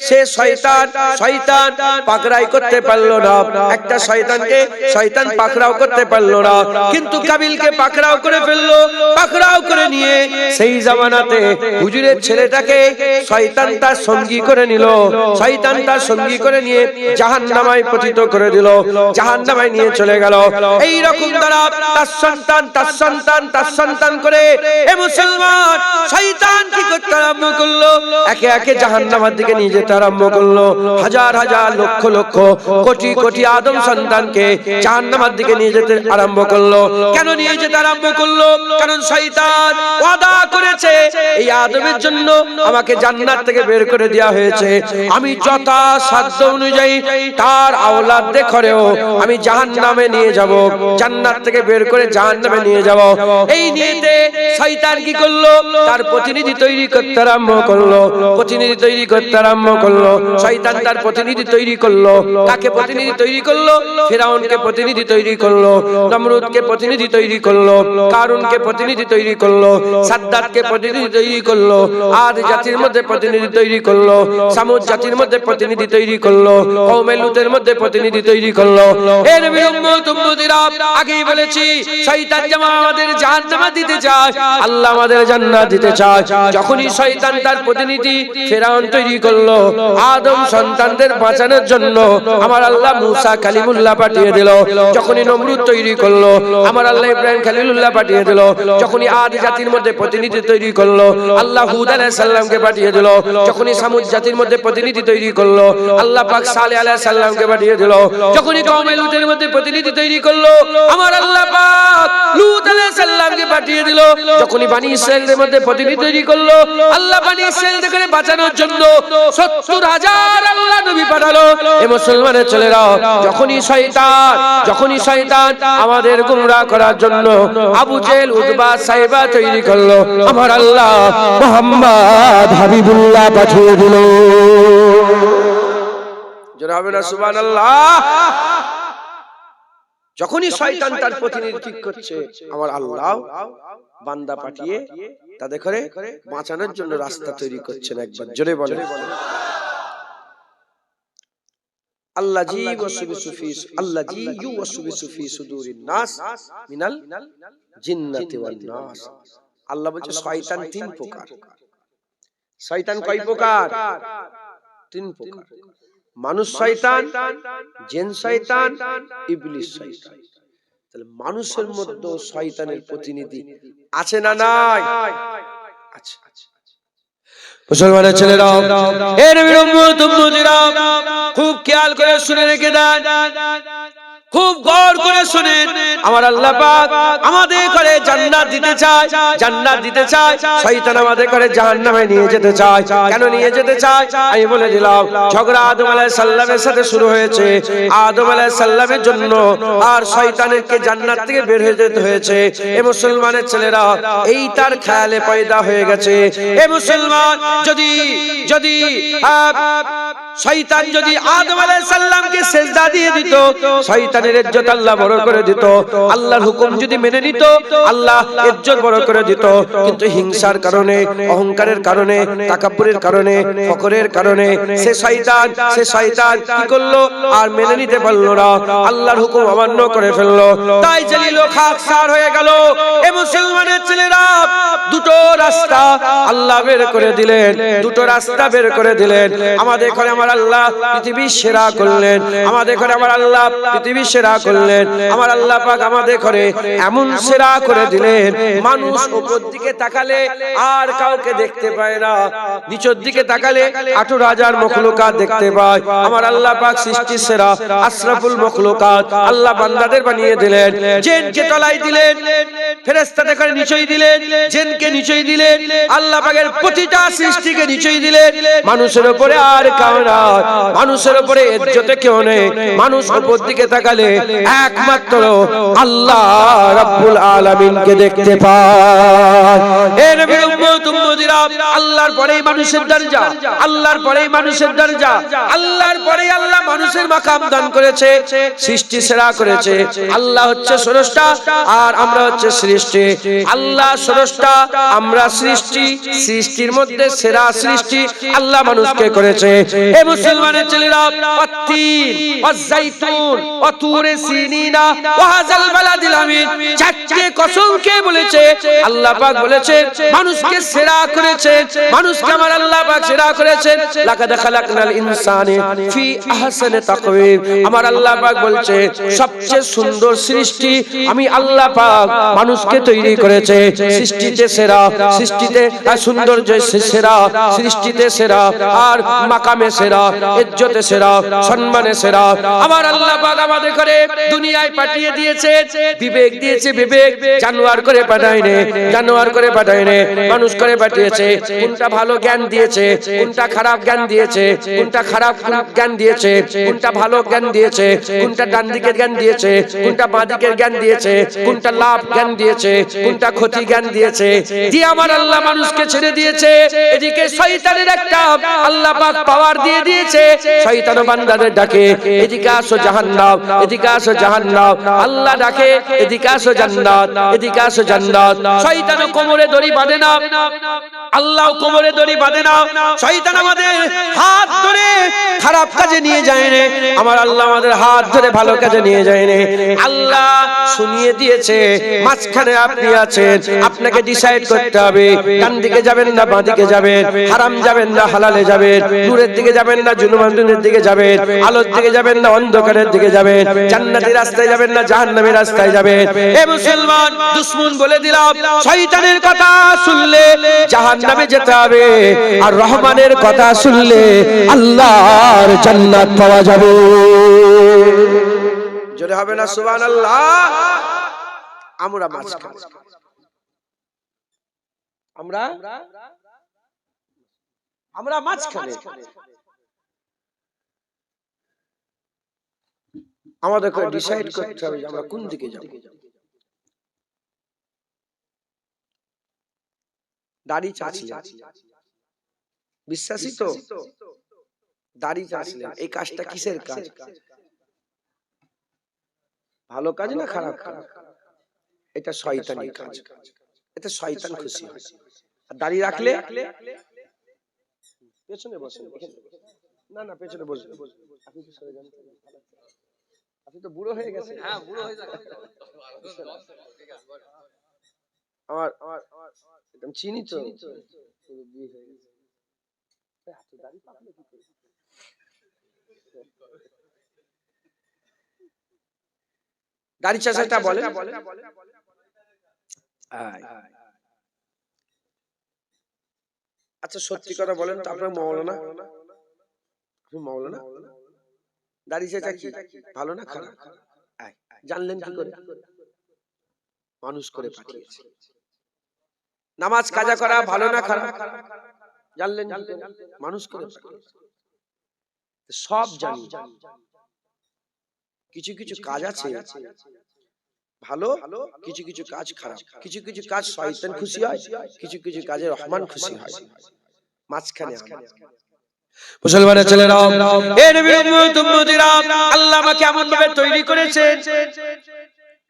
সে শয়তান পাকড়াই করতে পারলো না, একটা শয়তানকে শয়তান পাকড়াও করতে পারলো না, কিন্তু কাবিলকে পাকড়াও করে ফেললো। পাকড়াও করে নিয়ে সেই জামানাতে হুজুরের ছেলেটাকে শয়তান তার সঙ্গী করে নিল, শয়তান তার সঙ্গী করে নিয়ে জাহান্নামায় পতিত করে দিল, জাহান্নামায় নিয়ে চলে গেল। এই রকম দ্বারা তার সন্তান করে এ মুসলমান শয়তান কি করতে আরম্ভ করলো, একে একে জাহান্নামের দিকে নিয়ে যেতে আরম্ভ করলো। হাজার হাজার লক্ষ লক্ষ কোটি কোটি আদম সন্তানকে জাহান্নামের দিকে নিয়ে যেতে আরম্ভ করলো। কেন নিয়ে যেতে আরম্ভ করলো? কারণ শয়তান ওয়াদা করেছে এই আদমের জন্য আমাকে জান্নাত থেকে বের করে দেওয়া হয়েছে, আমি যথাসাধ্য অনুযায়ী তার আওলাদদের ঘরেও আমি জাহান্নামে নিয়ে যাব, জান্নাত থেকে বের করে জাহান্নামে নিয়ে যাব। এই নিয়েতে শয়তান কি করলো? তার প্রতিনিধি তৈরি করতে আরম্ভ করলো, প্রতিনিধি তৈরি করতে আরম্ভ করলো। শয়তান তার প্রতিনিধি তৈরি করলো। কাকে প্রতিনিধি তৈরি করলো? ফিরাউনকে প্রতিনিধি তৈরি করলো, নমরুদকে প্রতিনিধি তৈরি করলো, কারুনকে প্রতিনিধি তৈরি করলো, সাদ্দাতকে প্রতিনিধি তৈরি করলো, আদ জাতির মধ্যে প্রতিনিধি তৈরি করলো, সামুদ জাতির মধ্যে প্রতিনিধি তৈরি করলো, কওমে লুতের মধ্যে প্রতিনিধি তৈরি করলো। এর উম্মতিরা আগেই বলেছি শয়তান যেমন আমাদের জাহান্নামে দিতে চায়, আল্লাহ আমাদের জান্নাত দিতে চায়। যখনই শয়তান তার প্রতিনিধি ফিরাউন তৈরি করলো, আদম সন্তানদের বাঁচানোর জন্য আমার আল্লাহ মুসা কালিমুল্লাহ পাঠিয়ে দিল। যখনই নমরুদ তৈরি করলো, আমার আল্লাহ ইব্রাহিম খলিলুল্লাহ পাঠিয়ে দিল। যখনই আদ জাতির মধ্যে প্রতিনিধি তৈরি করলো, আল্লাহ হুদ আলাইহিস সালামকে পাঠিয়ে দিল। যখনই সামুদ জাতির মধ্যে প্রতিনিধি তৈরি করলো, আল্লাহ পাক সালেহ আলাইহিস সালামকে পাঠিয়ে দিল। যখনই কওমে লুতের মধ্যে প্রতিনিধি তৈরি করলো, আমার আল্লাহ পাক লূত আলাইহিস সালামকে পাঠিয়ে দিল। যখনই বনি ইসরাঈলের মধ্যে প্রতিনিধি তৈরি করলো, আল্লাহ বনি ইসরাঈলকে বাঁচানোর জন্য ৭০,০০০ আল্লাহ নবী পাঠালো। এ মুসলমানের ছেলেরা, যখনই শয়তান আমাদের গুমরাহ করার জন্য আবু জেহেল উতবা সাইবা তৈরি করলো, আমার আল্লাহ মুহাম্মদ হাবিবুল্লাহ পাঠিয়ে দিল। জোরে হবে না সুবহানাল্লাহ? যখনই শয়তান তার প্রতিনিধি ঠিক করছে, আমার আল্লাহ বান্দা পাঠিয়ে তাদের করে বাঁচানোর জন্য রাস্তা তৈরি করছেন। একবার জোরে বলেন আল্লাযী ইউওয়াসবিসু ফি সুদুরিন নাস মিনাল জিন্নাতি ওয়ান নাস। আল্লাহ বলছে শয়তান তিন প্রকার। শয়তান কয় প্রকার? তিন প্রকার। মানুষ শয়তান, জিন শয়তান, ইবলিস শয়তান। তাহলে মানুষের মধ্যে শয়তানের প্রতিনিধি আছে না নাই? আছে। মুসলমানের ছেলেরা, এর উম্মতিরা খুব খেয়াল করে শুনে রেখে দেন, খুব গৌর করে শুনেন। আমার আল্লাহ পাক আমাদের করে জান্নাত দিতে চায়, জান্নাত দিতে চায়। শয়তান আমাদের করে জাহান্নামে নিয়ে যেতে চায়। কেন নিয়ে যেতে চায়? আমি বলে দিলাম। ঝগড়া আদম আলাইহিস সালামের সাথে শুরু হয়েছে। আদম আলাইহিস সালামের জন্য আর শয়তানকে জান্নাত থেকে বের হয়ে যেতে হয়েছে। এ মুসলমানের ছেলেরা, এই তার খেয়ালে পয়দা হয়ে গেছে। এ মুসলমান, যদি শয়তান যদি আদম আলাইহিস সালামকে সিজদা দিয়ে দিত, শয়তানের ইজ্জত আল্লাহ বড় করে দিত। আল্লাহর হুকুম যদি মেনে নিত, আল্লাহ ইজ্জত বড় করে দিত, কিন্তু হিংসার কারণে, অহংকারের কারণে, তাকাব্বুরের কারণে, ফকরের কারণে সে শয়তান কি করলো? আর মেনে নিতে পারলো না, আল্লাহর হুকুম অমান্য করে ফেললো। তাই জলিল ও খাকসার হয়ে গেল। এ মুসলমানের ছেলেরা, দুটো রাস্তা আল্লাহ বের করে দিলেন, দুটো রাস্তা বের করে দিলেন। আমাদের ঘরে আমার আল্লাহ পৃথিবীর সেরা করলেন, আমাদের ঘরে আমার আল্লাহ পৃথিবীর সেরা করলেন। আমার আল্লাহ পাক আমাদের ঘরে এমন সেরা করে দিলেন, মানুষ উপর দিকে তাকালে আর কাউকে দেখতে পায় না, নিচের দিকে তাকালে 18,000 মখলুকাত দেখতে পায়। আমার আল্লাহ পাক সৃষ্টির সেরা আশরাফুল মখলুকাত আল্লাহ বান্দাদের বানিয়ে দিলেন। জিনকে তলায় দিলেন, ফেরেশতাদের ঘরে নিচেই দিলেন, জিনকে নিচেই দিলেন, আল্লাহ পাকের প্রতিটা সৃষ্টিকে নিচেই দিলেন। মানুষের উপরে আর কেউ নাই, মানুষের উপরে ইজ্জতে কেউ নেই। মানুষ উপর দিকে তাকালে একমাত্র আল্লাহ রাব্বুল আলামিনকে দেখতে পায়। এ নবীর উম্মত উম্মতিরা, আল্লাহর পরেই মানুষের দরজা, আল্লাহর পরেই মানুষের দরজা, আল্লাহর পরেই আল্লাহ মানুষের মাকাম দান করেছে, সৃষ্টি সেরা করেছে। আল্লাহ হচ্ছে স্রষ্টা আর আমরা হচ্ছে সৃষ্টি। আল্লাহ স্রষ্টা, আমরা সৃষ্টি, সৃষ্টির মধ্যে সেরা সৃষ্টি আল্লাহ মানুষকে করেছে। এ মুসলমানের ছেলেরা, ওয়াত্তিন ওয়াজ্জাইতুন ওয়া তুরে সিনিনা ওয়া হাযাল বালাদিল আমিন, চারটি কসম কে বলেছে? আল্লাহ পাক বলেছে মানুষকে সেরা করেছে, মানুষকে আমার আল্লাহ পাক সেরা করেছেন। লাকাদ খালাকনাল ইনসানা ফি আহসানি তাকওয়িম, আমার আল্লাহ পাক বলছে সবচেয়ে সুন্দর সৃষ্টি আমি আল্লাহ পাক মানুষকে তৈরি করেছে। সৃষ্টিতে সেরা, সৃষ্টিতে সৌন্দর্যে সেরা, সৃষ্টিতে সেরা, আর মাকামে সেরা, ইজ্জতে সেরা, সম্মানে সেরা। আমার আল্লাহ পাক আমাদের করে দুনিয়ায় পাঠিয়ে দিয়েছে, বিবেক দিয়েছে, বিবেক জানোয়ার করে পাঠায়নি, জানোয়ার করে পাঠায়নি, মানুষ করে পাঠিয়েছে। কোনটা ভালো জ্ঞান দিয়েছে, কোনটা খারাপ জ্ঞান দিয়েছে, কোনটা খারাপ জ্ঞান দিয়েছে, কোনটা ভালো জ্ঞান দিয়েছে, কোনটা ডান দিকের জ্ঞান দিয়েছে, কোনটা বাঁ দিকের জ্ঞান দিয়েছে, কোনটা লাভ জ্ঞান দিয়েছে, কোনটা ক্ষতি জ্ঞান দিয়েছে, দিয়ে আমার আল্লাহ মানুষকে ছেড়ে দিয়েছে। এদিকে শয়তানের একটা আল্লাহ পাক পাওয়ার দিয়ে দিয়েছে, শয়তান বান্দাদের ডাকে এদিকে আসো জাহান্নাম, এদিকে আসো জাহান্নাম, আল্লাহ ডাকে এদিকে আসো জান্নাত, এদিকে আসো জান্নাত। শয়তান কোমরে দড়ি বাঁধে না, আল্লাহ কোমরে দড়ি বাঁধে না। শয়তান আমাদের হাত ধরে খারাপ কাজে নিয়ে যায় না, আমার আল্লাহ আমাদের হাত ধরে ভালো কাজে নিয়ে যায় না। আল্লাহ শুনিয়ে দিয়েছে মাঝখানে আপনি আছেন, আপনাকে ডিসাইড করতে হবে ডান দিকে যাবেন না বাঁ দিকে যাবেন, হারাম যাবেন না হালালে যাবেন, নূরের দিকে যাবেন না জুলুমানের দিকে যাবেন, আলোর দিকে যাবেন না অন্ধকারের দিকে যাবেন, জান্নাতের রাস্তায় যাবেন না জাহান্নামের রাস্তায় যাবেন। এ মুসলমান, দুশমন বলে দিলাম শয়তানের কথা শুনলে জাহান্নামে যেতে হবে, আর রহমানের কথা শুনলে আল্লাহর জান্নাত পাওয়া যাবে। জোরে হবে না সুবহানাল্লাহ? আমরা মাঝখানে, আমরা মাঝখানে, আমাদেরকে ডিসাইড করতে হবে আমরা কোন দিকে যাব। দাড়ি চাচ্ছিলেন, বিশ্বাসী তো? দাড়ি চাচ্ছিলেন, এই কাজটা কিসের কাজ? ভালো কাজ না খারাপ কাজ? এটা শয়তানি কাজ, এতে শয়তান খুশি হয়। আর দাড়ি রাখলে পেছনে বসেন, না না পেছনে বসেন, আপনি তো সরে যান, আপনি তো বুড়ো হয়ে গেছেন। হ্যাঁ বুড়ো হয়ে যাবে, আমার একদম চিনি তো, বিয়ে হয়ে গেছে। দাড়ি পাকলে কি করে? দাড়ি চাচাটা বলেন। আচ্ছা সত্যি কথা বলেন তো, আপনার মওলানা, আপনি মওলানা, দাড়ি চাচা কি ভালো না খারাপ? জানলেন কি করে? মানুষ করে পাঠিয়েছে। নামাজ কাজা করা ভালো না খারাপ? জানলেন কি করে? মানুষ করে পাঠিয়েছে। সব জানি, কিছু কিছু কাজ আছে ভালো, কিছু কিছু কাজ খারাপ, কিছু কিছু কাজ শয়তান খুশি হয়, কিছু কিছু কাজে রহমান খুশি হয়। মাঝখানে মুসলমানের ছেলেরা, এ নবীর উম্মত উম্মতিরা, আল্লাহ আমাকে এমন ভাবে তৈরি করেছেন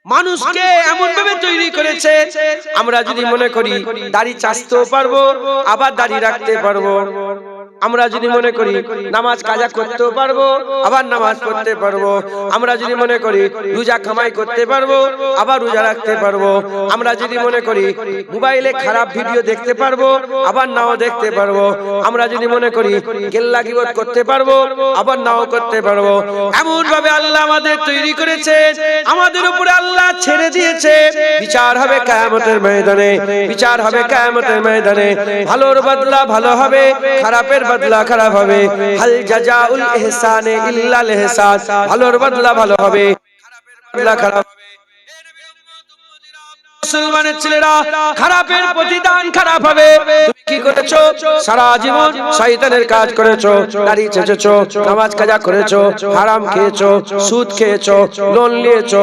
মানুষকে এমন ভাবে তৈরি করেছে, আমরা যদি মনে করি দাড়ি চাচতেও পারবো, আবার দাড়ি রাখতে পারবো। আমরা যদি মনে করি নামাজ কাজা করতেও পারবো, আবার নামাজ পড়তে পারবো। আমরা যদি মনে করি রোজা কামাই করতে পারবো, আবার রোজা রাখতে পারবো। আমরা যদি মনে করি মোবাইলে খারাপ ভিডিও দেখতে পারবো, আবার নাও দেখতে পারবো। আমরা যদি মনে করি গেল্লা গিবত করতে পারবো, আবার নাও করতে পারবো। এমন ভাবে আল্লাহ আমাদের তৈরি করেছে, আমাদের উপরে আল্লাহ ছেড়ে দিয়েছে। বিচার হবে কিয়ামতের ময়দানে, বিচার হবে কিয়ামতের ময়দানে। ভালোর বদলা ভালো হবে, খারাপের বদলা খারাপ হবে। হাল জাযাউল ইহসানে ইল্লাল ইহসান। ভালোর বদলা ভালো হবে, খারাপের বদলা খারাপ হবে। মুসলমানের ছেলেরা, খারাপের প্রতিদান খারাপ হবে। তুমি কি করেছো? সারা জীবন শয়তানের কাজ করেছো, দাড়ি চেঁচেছো, নামাজ কাজা করেছো, হারাম খেয়েছো, সুদ খেয়েছো, লোন নিয়েছো,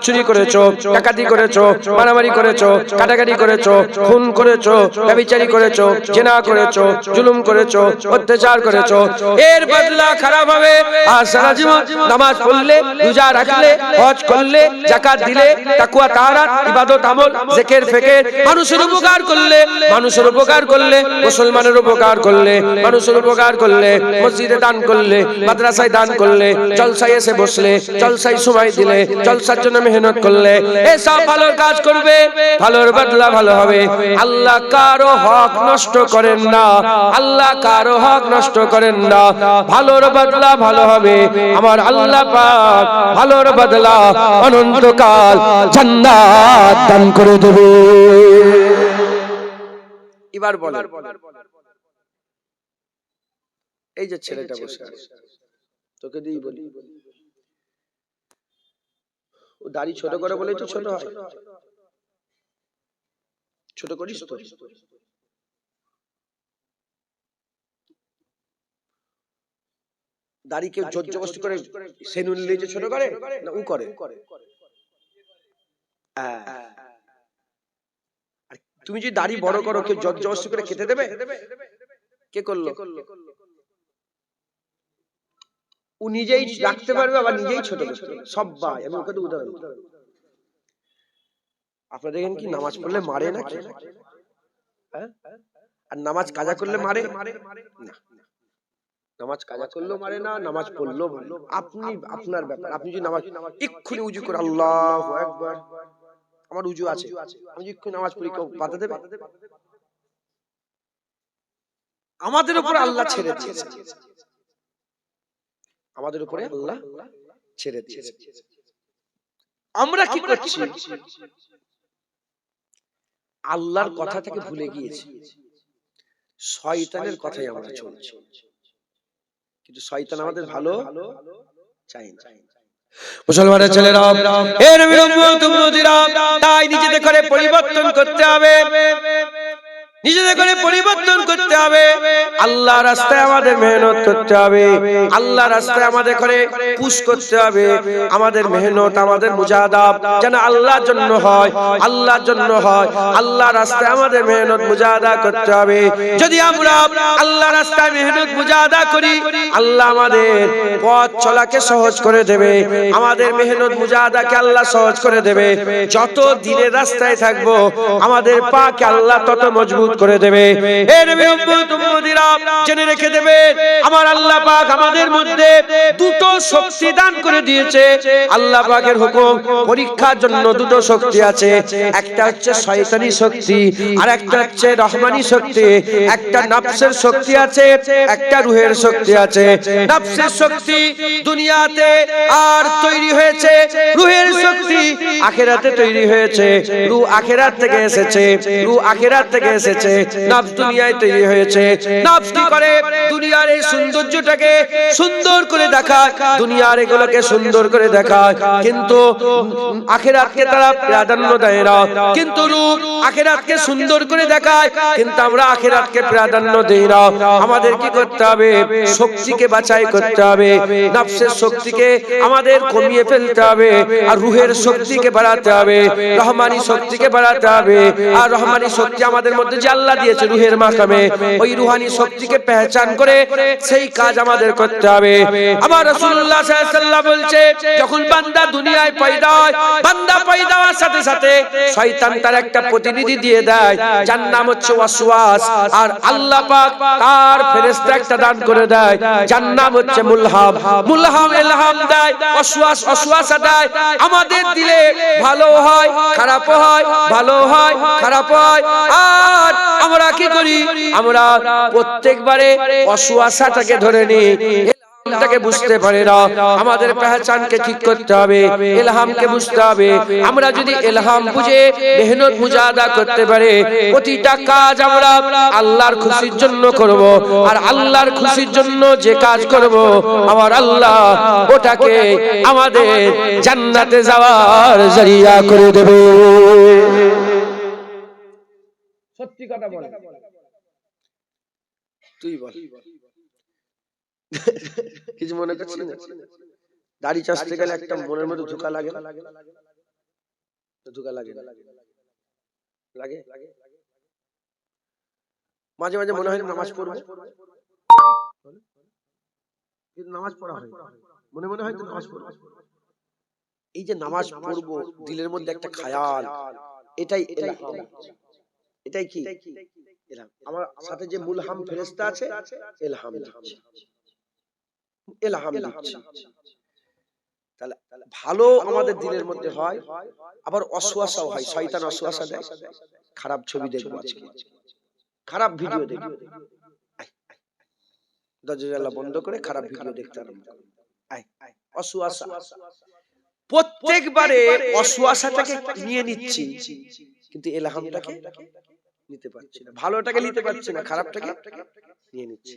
চুরি করেছো, ডাকাতি করেছো, মারামারি করেছো, কাটাকাটি করেছো, খুন করেছো, ব্যভিচারী করেছো, জিনা করেছো, জুলুম করেছো, অত্যাচার করেছো। এর বদলা খারাপ হবে। আর সারা জীবন নামাজ পড়লে, রোজা রাখলে, হজ করলে, যাকাত দিলে, তাকওয়া তাআরাত, ইবাদত আমল, জিকির ফিকির, মানুষের উপকার করলে, মানুষের উপকার করলে, মুসলমানের উপকার করলে, মানুষের উপকার করলে, মসজিদে দান করলে, মাদ্রাসায় দান করলে, জলসায় এসে বসলে, জলসায় সময় দিলে, জলসার জন্য মেহনত করলে, এসব ভালোর কাজ করবে, ভালোর বদলা ভালো হবে। আল্লাহ কারো হক নষ্ট করেন না, আল্লাহ কারো হক নষ্ট করেন না। ভালোর বদলা ভালো হবে। আমার আল্লাহ পাক ভালোর বদলা অনন্তকাল জান্নাত দান করে দেবে। এবার বলেন, এই যে ছেলেটা বসে আছে, তোকে দিই বলি, ও দাড়ি ছোট করে বলেই তো ছোট হয়। ছোট করিস তো? দাড়ি কেউ জোর জবরদস্তি করে সেনুন নিয়ে ছোট করে না ও করে? তুমি যদি দাড়ি বড় করো, কেউ জোর জবরদস্তি করে খেতে দেবে? কে করলো? ও নিজেই রাখতে পারবে, আবার নিজেই ছোট করতে। সব ভাই, আমি ওকে তো উদাহরণ। আপনারা দেখেন কি নামাজ পড়লে মারে নাকি? আর নামাজ কাজা করলে মারে না। নামাজ কাজা করলেও মারে না, নামাজ পড়লেও মারে। আপনি আপনার ব্যাপার। আপনি যদি নামাজ এক্ষুনি উজু করে আল্লাহু আকবার, আমার উজু আছে, আমি যদি এক্ষুনি নামাজ পড়ি, কেউ বাধা দেবে? আমাদের উপরে আল্লাহ ছেড়ে দিয়েছে, আমাদের উপরে আল্লাহ ছেড়ে দিয়েছে। আমরা কি করছি? আল্লাহর কথা থেকে ভুলে গিয়েছি, শয়তানের কথাই আমরা চলছি। কিন্তু শয়তান আমাদের ভালো চাই না। মুসলমানের ছেলেরা, এর বিরুদ্ধে তাই নিজেদের করে পরিবর্তন করতে হবে, নিজেদের করে পরিবর্তন করতে হবে। আল্লাহ রাস্তায় আমাদের মেহনত করতে হবে, আল্লাহ রাস্তায় আমাদের করে পুশ করতে হবে। আমাদের মেহনত, আমাদের মুজাহাদা যেন আল্লাহর জন্য হয়, আল্লাহর জন্য হয়। আল্লাহ রাস্তায় আমাদের মেহনত মুজাহাদা করতে হবে। যদি আমরা আল্লাহ রাস্তায় মেহনত মুজাহাদা করি, আল্লাহ আমাদের পথ চলাকে সহজ করে দেবে, আমাদের মেহনত মুজাহাদাকে আল্লাহ সহজ করে দেবে। যত দিনের রাস্তায় থাকবো, আমাদের পাকে আল্লাহ তত মজবুত করে দেবে। এ নবী উম্মত উম্মতিরা জেনে রেখে দেবে, আমার আল্লাহ পাক আমাদের মধ্যে দুটো শক্তি দান করে দিয়েছে। আল্লাহ পাকের হুকুম পরীক্ষার জন্য দুটো শক্তি আছে, একটা হচ্ছে শয়তানি শক্তি, আর একটা হচ্ছে রহমানি শক্তি। একটা নফসের শক্তি আছে, একটা রূহের শক্তি আছে। নফসের শক্তি দুনিয়াতে আর তৈরি হয়েছে, রূহের শক্তি আখিরাতে তৈরি হয়েছে। রূহ আখিরাত থেকে এসেছে, রূহ আখিরাত থেকে এসেছে। নফস দুনিয়ায় তৈরি হয়েছে। নফস কি করে? দুনিয়ার এই সৌন্দর্যটাকে সুন্দর করে দেখায়, দুনিয়ার এগুলোকে সুন্দর করে দেখায়, কিন্তু আখিরাতকে তারা প্রাধান্য দেয় না। কিন্তু রূহ আখিরাতকে সুন্দর করে দেখায়, কিন্তু আমরা আখিরাতকে প্রাধান্য দেই না। আমাদের কি করতে হবে? শক্তিকে বাছাই করতে হবে, নফসের শক্তিকে আমাদের কমিয়ে ফেলতে হবে, আর রূহের শক্তিকে বাড়াতে হবে, রহমানি শক্তিকে বাড়াতে হবে। আর রহমানি শক্তি আমাদের মধ্যে যে আল্লাহ দিয়েছে রুহের মাকামে, ওই রুহানি শক্তিকে পেহচান করে সেই কাজ আমাদের করতে হবে। আমার রাসূলুল্লাহ সাল্লাল্লাহু আলাইহি ওয়াসাল্লাম বলছে, যখন বান্দা দুনিয়ায় পয়দা হয়, বান্দা পয়দা হওয়ার সাথে সাথে শয়তান তার একটা প্রতিনিধি দিয়ে দেয়, যার নাম হচ্ছে ওয়াসওয়াস। আর আল্লাহ পাক তার ফেরেশতা একটা দান করে দেয়, যার নাম হচ্ছে মুলহাম। মুলহাম ইলহাম দেয়, ওয়াসওয়াসা দেয়। আমাদের দিলে ভালো হয়, খারাপ হয়, ভালো হয়, খারাপ হয়। আর আমরা কি করি? আমরা প্রত্যেকবারে ওয়াসওয়াসাটাকে ধরে নিই, ইলহামটাকে বুঝতে পারি না। আমাদের পেহচানকে ঠিক করতে হবে, ইলহামকে বুঝতে হবে। আমরা যদি ইলহাম বুঝে মেহনত মুজাহাদা করতে পারি, প্রতিটা কাজ আমরা আল্লাহর খুশির জন্য করব। আর আল্লাহর খুশির জন্য যে কাজ করব, আমার আল্লাহ ওটাকে আমাদের জান্নাতে যাওয়ার জরিয়া করে দেবে। সত্যি কথা বল, তুই বল। কিছু মনে করছিস না? দাড়ি চাষতে গেলে একটা মনের মধ্যে ধোঁকা লাগে, ধোঁকা লাগে লাগে মাঝে মাঝে মনে হয় নামাজ পড়বো, কিন্তু নামাজ পড়া হয় মনে মনে হয় নামাজ পড়বো। এই যে নামাজ পড়বো, দিলের মধ্যে একটা খায়াল, এটাই ইলহাম। এটাই কি ইলহাম? আমার সাথে যে মুলহাম ফেরেশতা আছে, ইলহাম দিচ্ছে, ইলহাম দিচ্ছে। তাহলে ভালো আমাদের দিলের মধ্যে হয়, আবার ওয়াসওয়াসাও হয়। শয়তান ওয়াসওয়াসা দেয়, খারাপ ছবি দেখবো আজকে, খারাপ ভিডিও দেখবো, দরজা বন্ধ করে খারাপ ভিডিও দেখতে আরম্ভ করো। ওয়াসওয়াসা প্রত্যেকবারে ওয়াসওয়াসাটাকে নিয়ে নিচ্ছি, কিন্তু ইলহামটাকে নিতে পারছি না, ভালোটাকে নিতে পারছি না, খারাপটাকে নিয়ে নিচ্ছি।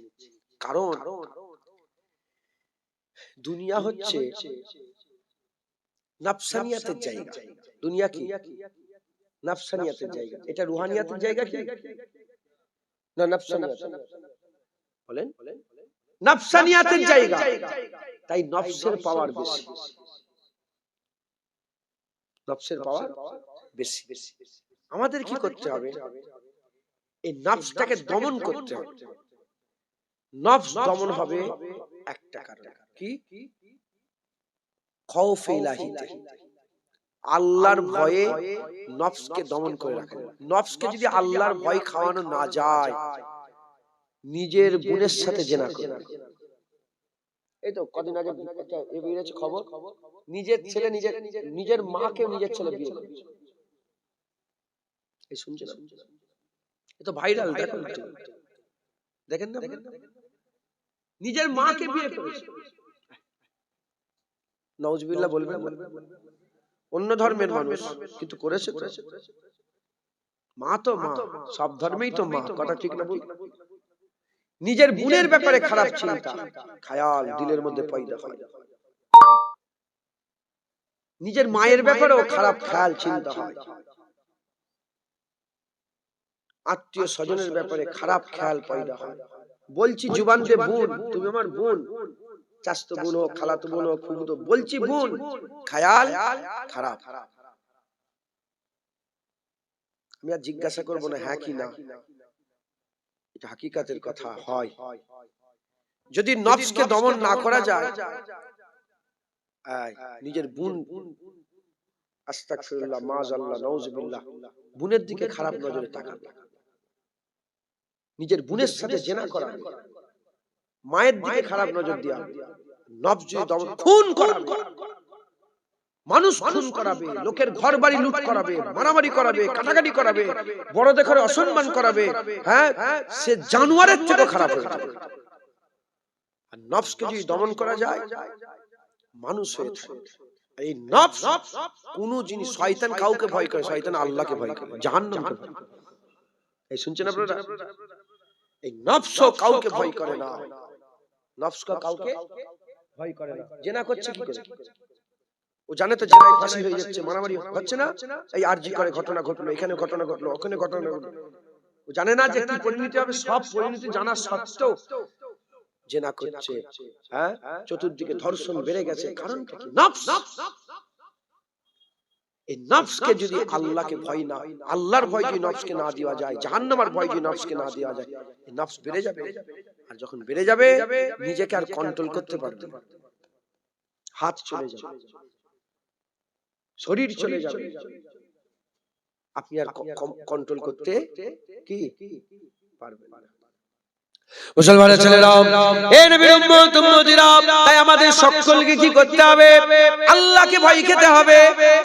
কারণ দুনিয়া হচ্ছে নাফসানিয়াতের জায়গা। দুনিয়া কি? নাফসানিয়াতের জায়গা। এটা রুহানিয়াতের জায়গা কি না? নাফসানিয়াত বলেন, নাফসানিয়াতের জায়গা। তাই নফসের পাওয়ার বেশি, নফসের পাওয়ার বেশি। আমাদের কি করতে হবে? এই নফসটাকে দমন করতে হবে। নফস দমন হবে একটা কারণে, কি? খাউফে ইলাহিতে, আল্লাহর ভয়ে নফসকে দমন করে রাখা। নফসকে যদি আল্লাহর ভয় খাওয়ানো না যায়, নিজের বোনের সাথে জেনা করে। এই তো কদিন আগে একটা বেরিয়েছে খবর, নিজের ছেলে নিজের মাকে নিজের ছেলে বিয়ে করেছে। এই শুনছেন? এ তো ভাইরাল, দেখেন না? নিজের মাকে বিয়ে করেছে। নাউজুবিল্লাহ বলবেন, অন্য ধর্মের মানুষ কিন্তু করেছে তো। মা তো মা, সব ধর্মেই তো মা, কথা ঠিক না? বল, নিজের বোনের ব্যাপারে খারাপ চিন্তা, খায়াল দিলের মধ্যে পয়দা হয়। নিজের মায়ের ব্যাপারেও খারাপ খেয়াল চিন্তা হয়। আত্মীয় স্বজনের ব্যাপারে খারাপ খেয়াল পয়দা হয়। বলছি জুবান দিয়ে বোন, তুমি আমার বোন, চাচতো বোন হোক, খালাতো বোন হোক, ফুফুতো, বলছি বোন, খেয়াল খারাপ। আমি আর জিজ্ঞাসা করবো না হ্যাঁ কি না, এটা হাকিকাতের কথা। হয় যদি নফসকে দমন না করা যায়, নিজের বোন, আস্তাগফিরুল্লাহ, মাআযাল্লাহ, নাউযুবিল্লাহ, বোনের দিকে খারাপ নজরে তাকাবে, নিজের বোনের সাথে জিনা করা, মায়ের দিকে খারাপ নজর দেওয়া, নফস যদি দমন, খুন করাবে, মানুষ খুন করাবে, লোকের ঘর বাড়ি লুট করাবে, মারামারি করাবে, কাটাকাটি করাবে, বড় দেখে অসম্মান করাবে, হ্যাঁ, সে জানোয়ারের থেকে খারাপ হয়ে যাবে। আর নফসকে যদি দমন করা যায়, মানুষ হয়ে থাকে। এই নফস কোন জিনিস, শয়তান কাউকে ভয় করে? শয়তান আল্লাহকে ভয় করে, জাহান্নামকে ভয় করে। এই শুনছেন আপনারা? এই নফস কাউকে ভয় করে না, নফস কাউকে ভয় করে না। জিনা করছে কি করে? ও জানে তো জিনায় ফাঁসি হয়ে যাচ্ছে, মারামারি হচ্ছে না? এই আরজি করে ঘটনা ঘটলো, এখানে ঘটনা ঘটলো, ওখানে ঘটনা ঘটলো। ও জানে না যে কি পরিণতি হবে? সব পরিণতি জানা সত্ত্বেও জিনা করছে। হ্যাঁ, চতুর্দিকে ধর্ষণ বেড়ে গেছে, কারণটা কি? নফস। এই নফসকে যদি আল্লাহকে ভয় না, আল্লাহর ভয় যদি নফসকে না দেওয়া যায়, জাহান্নামের ভয় যদি নফসকে না দেওয়া যায়, এই নফস বেড়ে যাবে। আর যখন বেড়ে যাবে নিজেকে আর কন্ট্রোল করতে পারবে না, হাত চলে যাবে, শরীর চলে যাবে, আপনি আর কন্ট্রোল করতে কি পারবেন না। মুসলমানের ছেলেরা, এ নবীর উম্মত উম্মতিরা, তাই আমাদের সকলকে কি করতে হবে? আল্লাহকে ভয় খেতে হবে,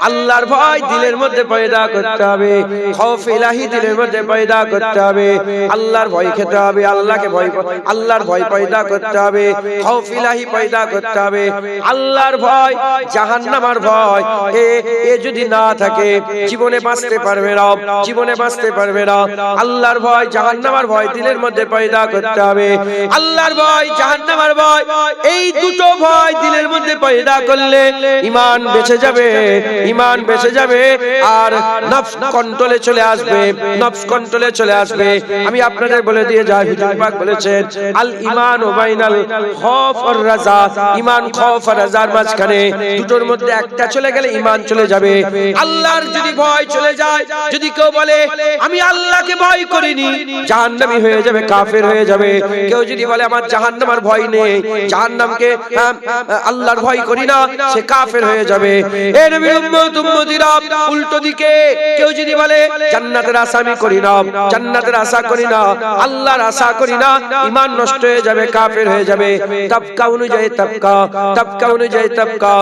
আল্লাহর ভয় দিলের মধ্যে পয়দা করতে হবে, খৌফ ইলাহি দিলের মধ্যে পয়দা করতে হবে, আল্লাহর ভয় খেতে হবে, আল্লাহকে ভয়, আল্লাহর ভয় পয়দা করতে হবে, খৌফ ইলাহি পয়দা করতে হবে, আল্লাহর ভয়, জাহান্নামের ভয় এ যদি না থাকে জীবনে বাঁচতে পারবে না, জীবনে বাঁচতে পারবে না। আল্লাহর ভয়, জাহান্নামের ভয় দিলের মধ্যে পয়দা করতে হবে। আল্লাহর ভয়, জাহান্নামের ভয়, এই দুটো ভয় দিলের মধ্যে পয়দা করলে ঈমান বেঁচে যাবে, ঈমান বেঁচে যাবে, আর নফস কন্ট্রোলে চলে আসবে, নফস কন্ট্রোলে চলে আসবে। আমি আপনাদের বলে দিয়ে যাই, হুজুর পাক বলেছেন আল ঈমান ওয়া বাইনাল খৌফ ওয়ার রাজা, ঈমান খৌফ আর রাজার মাঝখানে দুটোর মধ্যে একটা চলে গেলে ঈমান চলে যাবে। আল্লাহর যদি ভয় চলে যায়, যদি কেউ বলে আমি আল্লাহকে ভয় করিনি, জাহান্নামী হয়ে যাবে, কাফের হয়ে যাবে। কেউ যদি বলে আমার জাহান্নামের ভয় নেই, জাহান্নামকে আল্লাহর ভয় করি না, সে কাফের হয়ে যাবে। এ নবীর উম্মত উম্মতিরা, উল্টো দিকে কেউ যদি বলে জান্নাতের আশা আমি করি না, জান্নাতের আশা করি না, আল্লাহর আশা করি না, ঈমান নষ্ট হয়ে যাবে, কাফের হয়ে যাবে। তবকা অনুযায়ী তবকা, তবকা অনুযায়ী তবকা।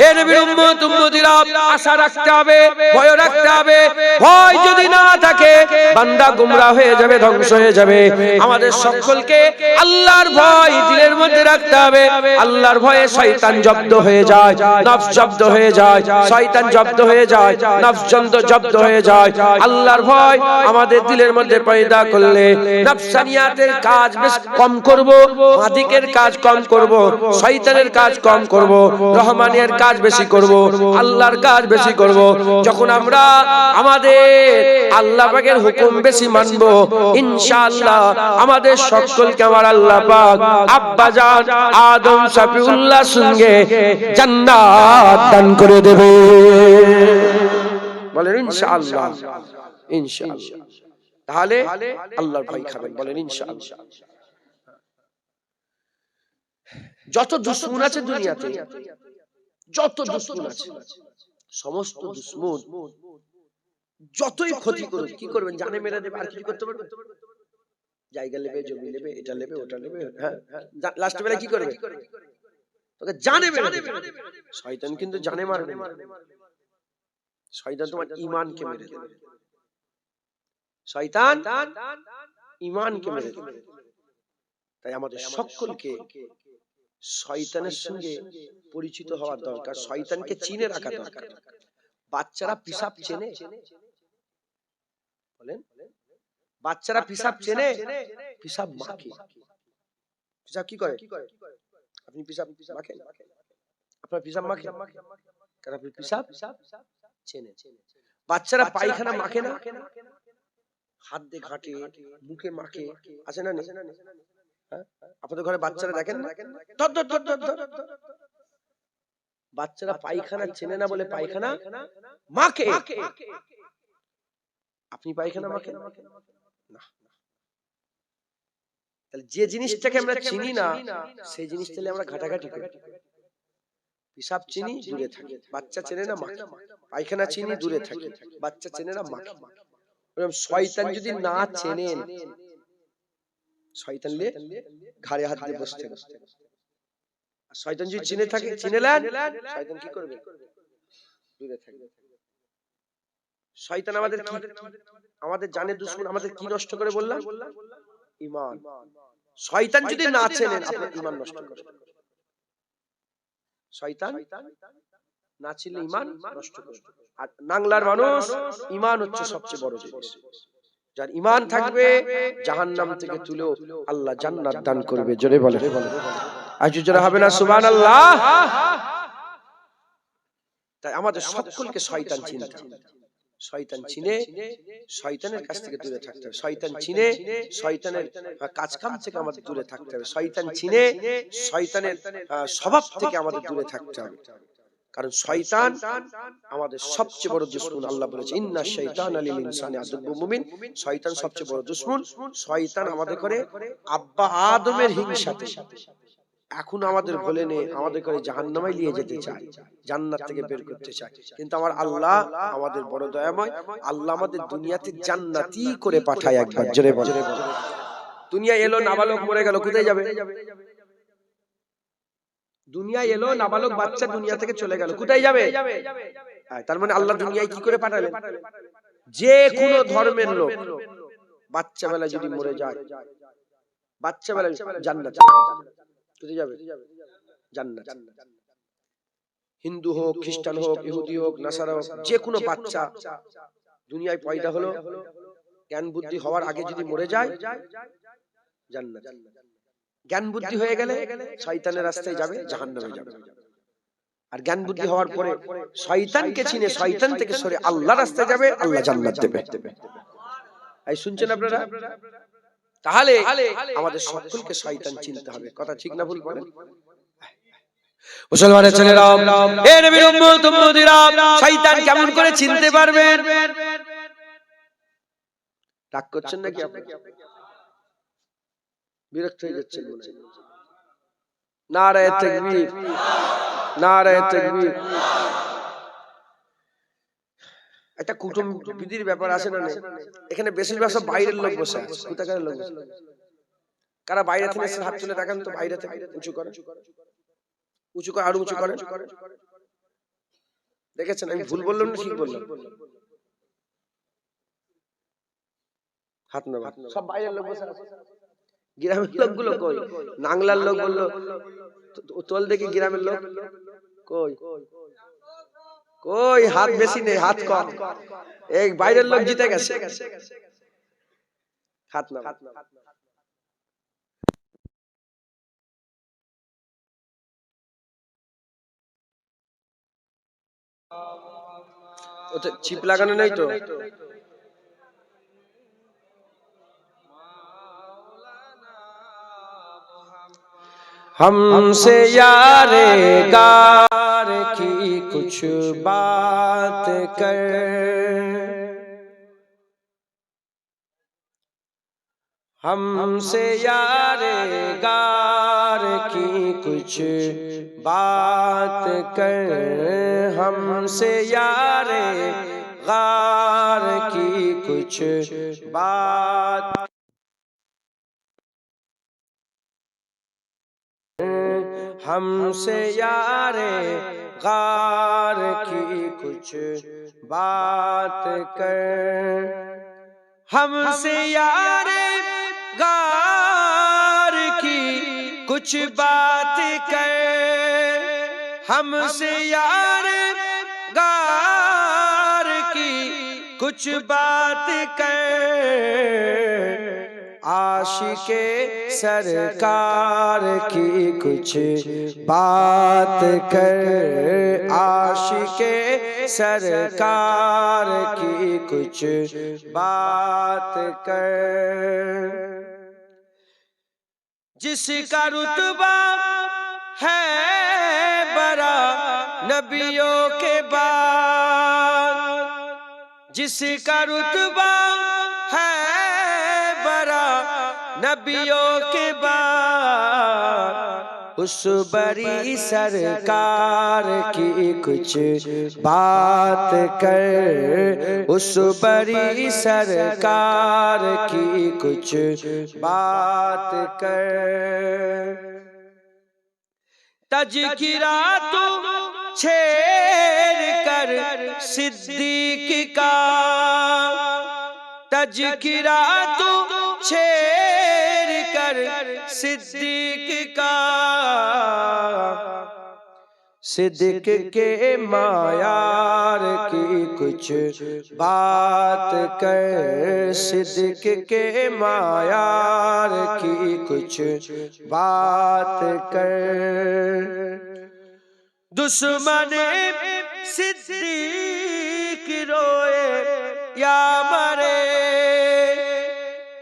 এ নবীর উম্মত উম্মতিরা, আশা রাখতে হবে, ভয় রাখতে হবে। ভয় যদি না থাকে বান্দা গুমরাহ হয়ে যাবে, ধ্বংস হয়ে যাবে। আমাদের সকলকে আল্লাহর ভয় দিলের মধ্যে রাখতে হবে। আল্লাহর ভয়ে শয়তান জব্দ হয়ে যায়, নফস জব্দ হয়ে যায়, শয়তান জব্দ হয়ে যায়, নফস জব্দ হয়ে যায়। আল্লাহর ভয় আমাদের দিলের মধ্যে পয়দা করলে নফসানিয়াতের কাজ বেশ কম করব, মাদিকের কাজ কম করব, শয়তানের কাজ কম করব, রহমানের কাজ বেশি করব, আল্লাহর কাজ বেশি করব। যখন আমরা আমাদের আল্লাহ পাকের হুকুম বেশি মানব, ইনশাআল্লাহ আমাদের সকলকে আমার আল্লাহ পাক আব্বা জান আদম শফিউল্লাহ সঙ্গে জান্নাত দান করে দেবে। বলেন ইনশাআল্লাহ, ইনশাআল্লাহ। তাহলে আল্লাহর ভয় খাবেন, বলেন ইনশাআল্লাহ। যত দুশমন আছে দুনিয়াতে, যত দুশমন আছে, সমস্ত দুশমন যতই ক্ষতি করুক, কি করবেন? জানে মেরে দেবে, আর কিছু করতে পারবে? জায়গা নেবে, জমি নেবে, এটা নেবে, ওটা নেবে, হ্যাঁ, লাস্ট বেলা কি করবে? তোকে জানে মেরে দেবে। শয়তান কিন্তু জানে মারবে না, শয়তান তোমার ঈমানকে মেরে দেবে, শয়তান ঈমানকে মেরে দেবে। তাই আমাদের সকলকে শয়তানের সঙ্গে পরিচিত হওয়া দরকার, শয়তানকে চিনে রাখা দরকার। বাচ্চারা পিশাব চেনে, বলেন বাচ্চারা পিশাব চেনে, পিশাব মাখে। পিশাব কি করে? আপনি পিশাব মাখেন? আপনার পিশাব মাখে? কারণ আপনি পিশাব চেনে। বাচ্চারা পায়খানা মাখে না, হাত দিয়ে ঘাটে, মুখে মাখে, আছে না? হ্যাঁ, আপনাদের ঘরে বাচ্চারা দেখেন না, বাচ্চারা পায়খানা চেনে না বলে পায়খানা মাখে। আপনি পায়খানা মাখেন না? তাহলে যে জিনিসটাকে আমরা চিনি না, সেই জিনিসটা আমরা ঘাটাঘাটি করি। পিশাব চিনি, দূরে থাকি, বাচ্চা চেনে না মাখে। পায়খানা চিনি, দূরে থাকি, বাচ্চা চেনে না মাখে। শয়তান যদি না চেনেন, শয়তান ঘাড়ে হাত দিয়ে বসতে, শয়তান যদি চিনে থাকে, চিনেলেন, শয়তান কি করবে? দূরে থাকবে। শয়তান আমাদের কি, আমাদের জানে দুশমন, আমাদের কি নষ্ট করে বললাম? ঈমান। শয়তান যদি না চেনেন, আপনার ঈমান নষ্ট করে। শয়তান না চিনলে ঈমান নষ্ট করে। আর বাংলার মানুষ, ঈমান হচ্ছে সবচেয়ে বড় জিনিস। যার ঈমান থাকবে, জাহান্নাম থেকে তুলেও আল্লাহ জান্নাত দান করবে। জোরে বলে, আজ জোরে হবে না সুবহানাল্লাহ? তাই আমাদের সকলকে শয়তান চিনতে হবে। শয়তান চিনে শয়তানের কাছ থেকে দূরে থাকতে হবে। শয়তান চিনে শয়তানের কাজকাম থেকে আমাদের দূরে থাকতে হবে। শয়তান চিনে শয়তানের স্বভাব থেকে আমাদের দূরে থাকতে হবে। কারণ শয়তান আমাদের সবচেয়ে বড় দুশমন। আল্লাহ বলেছে ইন্না শাইতানা লিল ইনসানি আদুব্বুম মুবিন, শয়তান সবচেয়ে বড় দুশমন। শয়তান আমাদের করে আব্বা আদমের হিংসাতে এখন আমাদের ভুলে নে আমাদের করে জাহান্নামে নিয়ে যেতে চায়, জান্নাত থেকে বের করতে চায়। কিন্তু আমার আল্লাহ আমাদের বড় দয়াময়, আল্লাহ আমাদের দুনিয়াতে জান্নাতি করে পাঠায়। একবার জোরে বলে, দুনিয়া এলো নাবালক মরে গেল, কোথায় যাবে? দুনিয়া এলো নাবালক বাচ্চা দুনিয়া থেকে চলে গেল, কোথায় যাবে? তার মানে আল্লাহ দুনিয়ায় কি করে পাঠালেন? যে কোন ধর্মের লোক বাচ্চা বেলায় যদি মরে যায়, বাচ্চা বেলায় জান্নাত, কোথায় যাবে? জান্নাত। হিন্দু হোক, খ্রিস্টান হোক, ইহুদি হোক, নাসারা হোক, যে কোনো বাচ্চা দুনিয়ায় পয়দা হলো, জ্ঞান বুদ্ধি হওয়ার আগে যদি মরে যায়, জান্নাত। জ্ঞান বুদ্ধি হয়ে গেলে শয়তানের রাস্তায় যাবে, জাহান্নামে যাবে। আর জ্ঞান বুদ্ধি হওয়ার পরে শয়তানকে চিনে শয়তান থেকে সরে আল্লাহর রাস্তায় যাবে, আল্লাহ জান্নাত দেবে। এই শুনছেন আপনারা? তাহলে আমাদের সকলকে শয়তান চিনতে হবে। কথা ঠিক না ভুল বলেন? মুসলমানের ছেলেরা, হে নবীর উম্মত উম্মতিরা, শয়তান কেমন করে চিনতে পারবেন? রাগ করছেন নাকি আপনি? বিরক্ত হয়ে যাচ্ছেন মনে হয়? নারায়ে তাকবীর, নারায়ে তাকবীর। একটা কুটুম্বিদির ব্যাপার আছে না? এখানে বেশিরভাগ সব বাইরের লোক বসে আছে। কোথাকার লোক? কারা বাইরে থেকে এসে হাত তুলে দেখান তো, বাইরে থেকে উঁচু করে, উঁচু করে, আরো উঁচু করে। দেখেছেন আমি ভুল বললাম না ঠিক বললাম? হাত না, সব বাইরের লোক বসে আছে। গ্রামের লোকগুলো কই? নাংলার লোক বললো তোল দেখি, গ্রামের লোক কই? কই হাত বেশি নেই, হাত কম। এই বাইরের লোক জিতে গেছে। হাত না। ওতে চিপ লাগানো নেই তো? हमसे यारे गार की कुछ बात कर, हमसे यारे गार की कुछ बात कर, हमसे यारे गार की कुछ बात, हमसे यारे गार की कुछ बात कर, हमसे यारे गार की कुछ बात कर, हमसे यारे गार की कुछ बात कर, आशिके सरकार की कुछ बात कर, आशिके सरकार की कुछ बात कर, जिसका रुतबा है बड़ा नबियों के बाद, जिसका रुतबा है बड़ा नबियों के बाद, उस बड़ी सरकार की कुछ बात कर, उस बड़ी सरकार की कुछ बात कर, तज़किरा तो छेड़ कर सिद्दीक का, तज़किरा तो छेड़ कर सिद्दीक का, सिद्दीक के मायार की कुछ बात कर, सिद्दीक के मायार की कुछ बात कर, दुश्मन सिद्दीक रोए या मरे,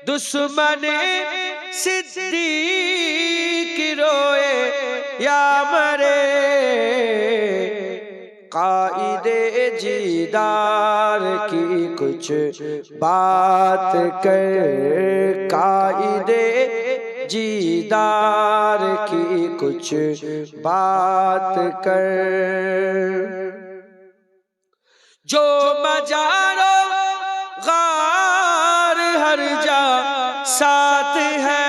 दुश्मन सिद्दीक रोए या मरे, قائد جیدار کی کچھ بات کر، قائد جیدار کی کچھ بات کر، جو مجارو غار ہر جا ساتھ ہے،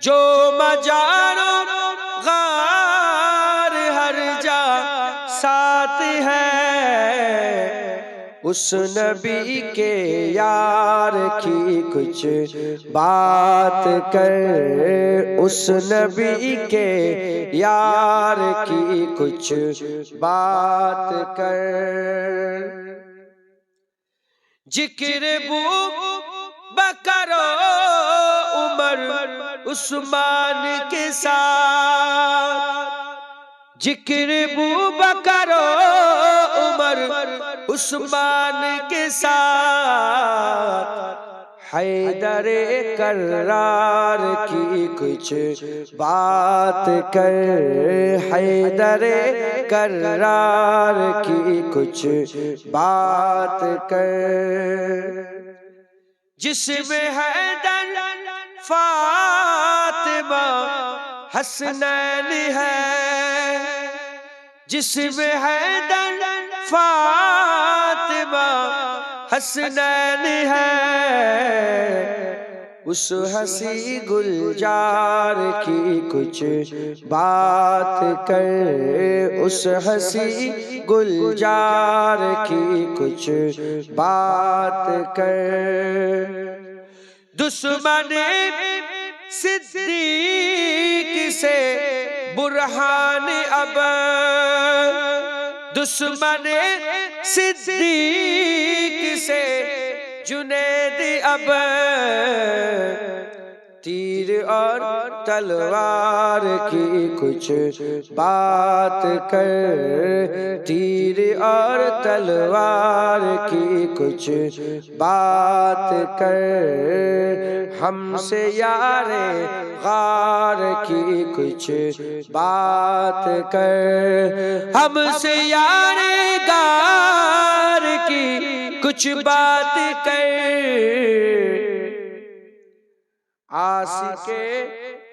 جو مجارو غار ہر جا ساتھ ہے، اس نبی کے یار کی کچھ بات کر، اس نبی کے یار کی کچھ بات کر، ذکر بو بکر عمر عثمان کے ساتھ، ذکر بو بکر عمر عثمان کے ساتھ، حیدر کرار کی کچھ بات کر، حیدر کرار کی کچھ بات کر، جس میں حیدر فاطمہ حسنین ہے، جس میں حیدر فاطمہ حسنین ہے، اس ہنسی گلزار کی کچھ بات کر، اس ہنسی گلزار کی کچھ بات کر، دشمن صدیق سے برہان اب، دشمن صدیق سے جنید اب، تیر اور تلوار کی کچھ بات کر، تیر اور تلوار کی کچھ بات کر، ہم سے یار غار کی کچھ بات کر، ہم سے یار غار کی کچھ بات کر، عاشق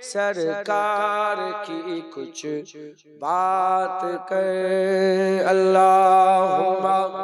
سرکار کی کچھ بات کر، اللہم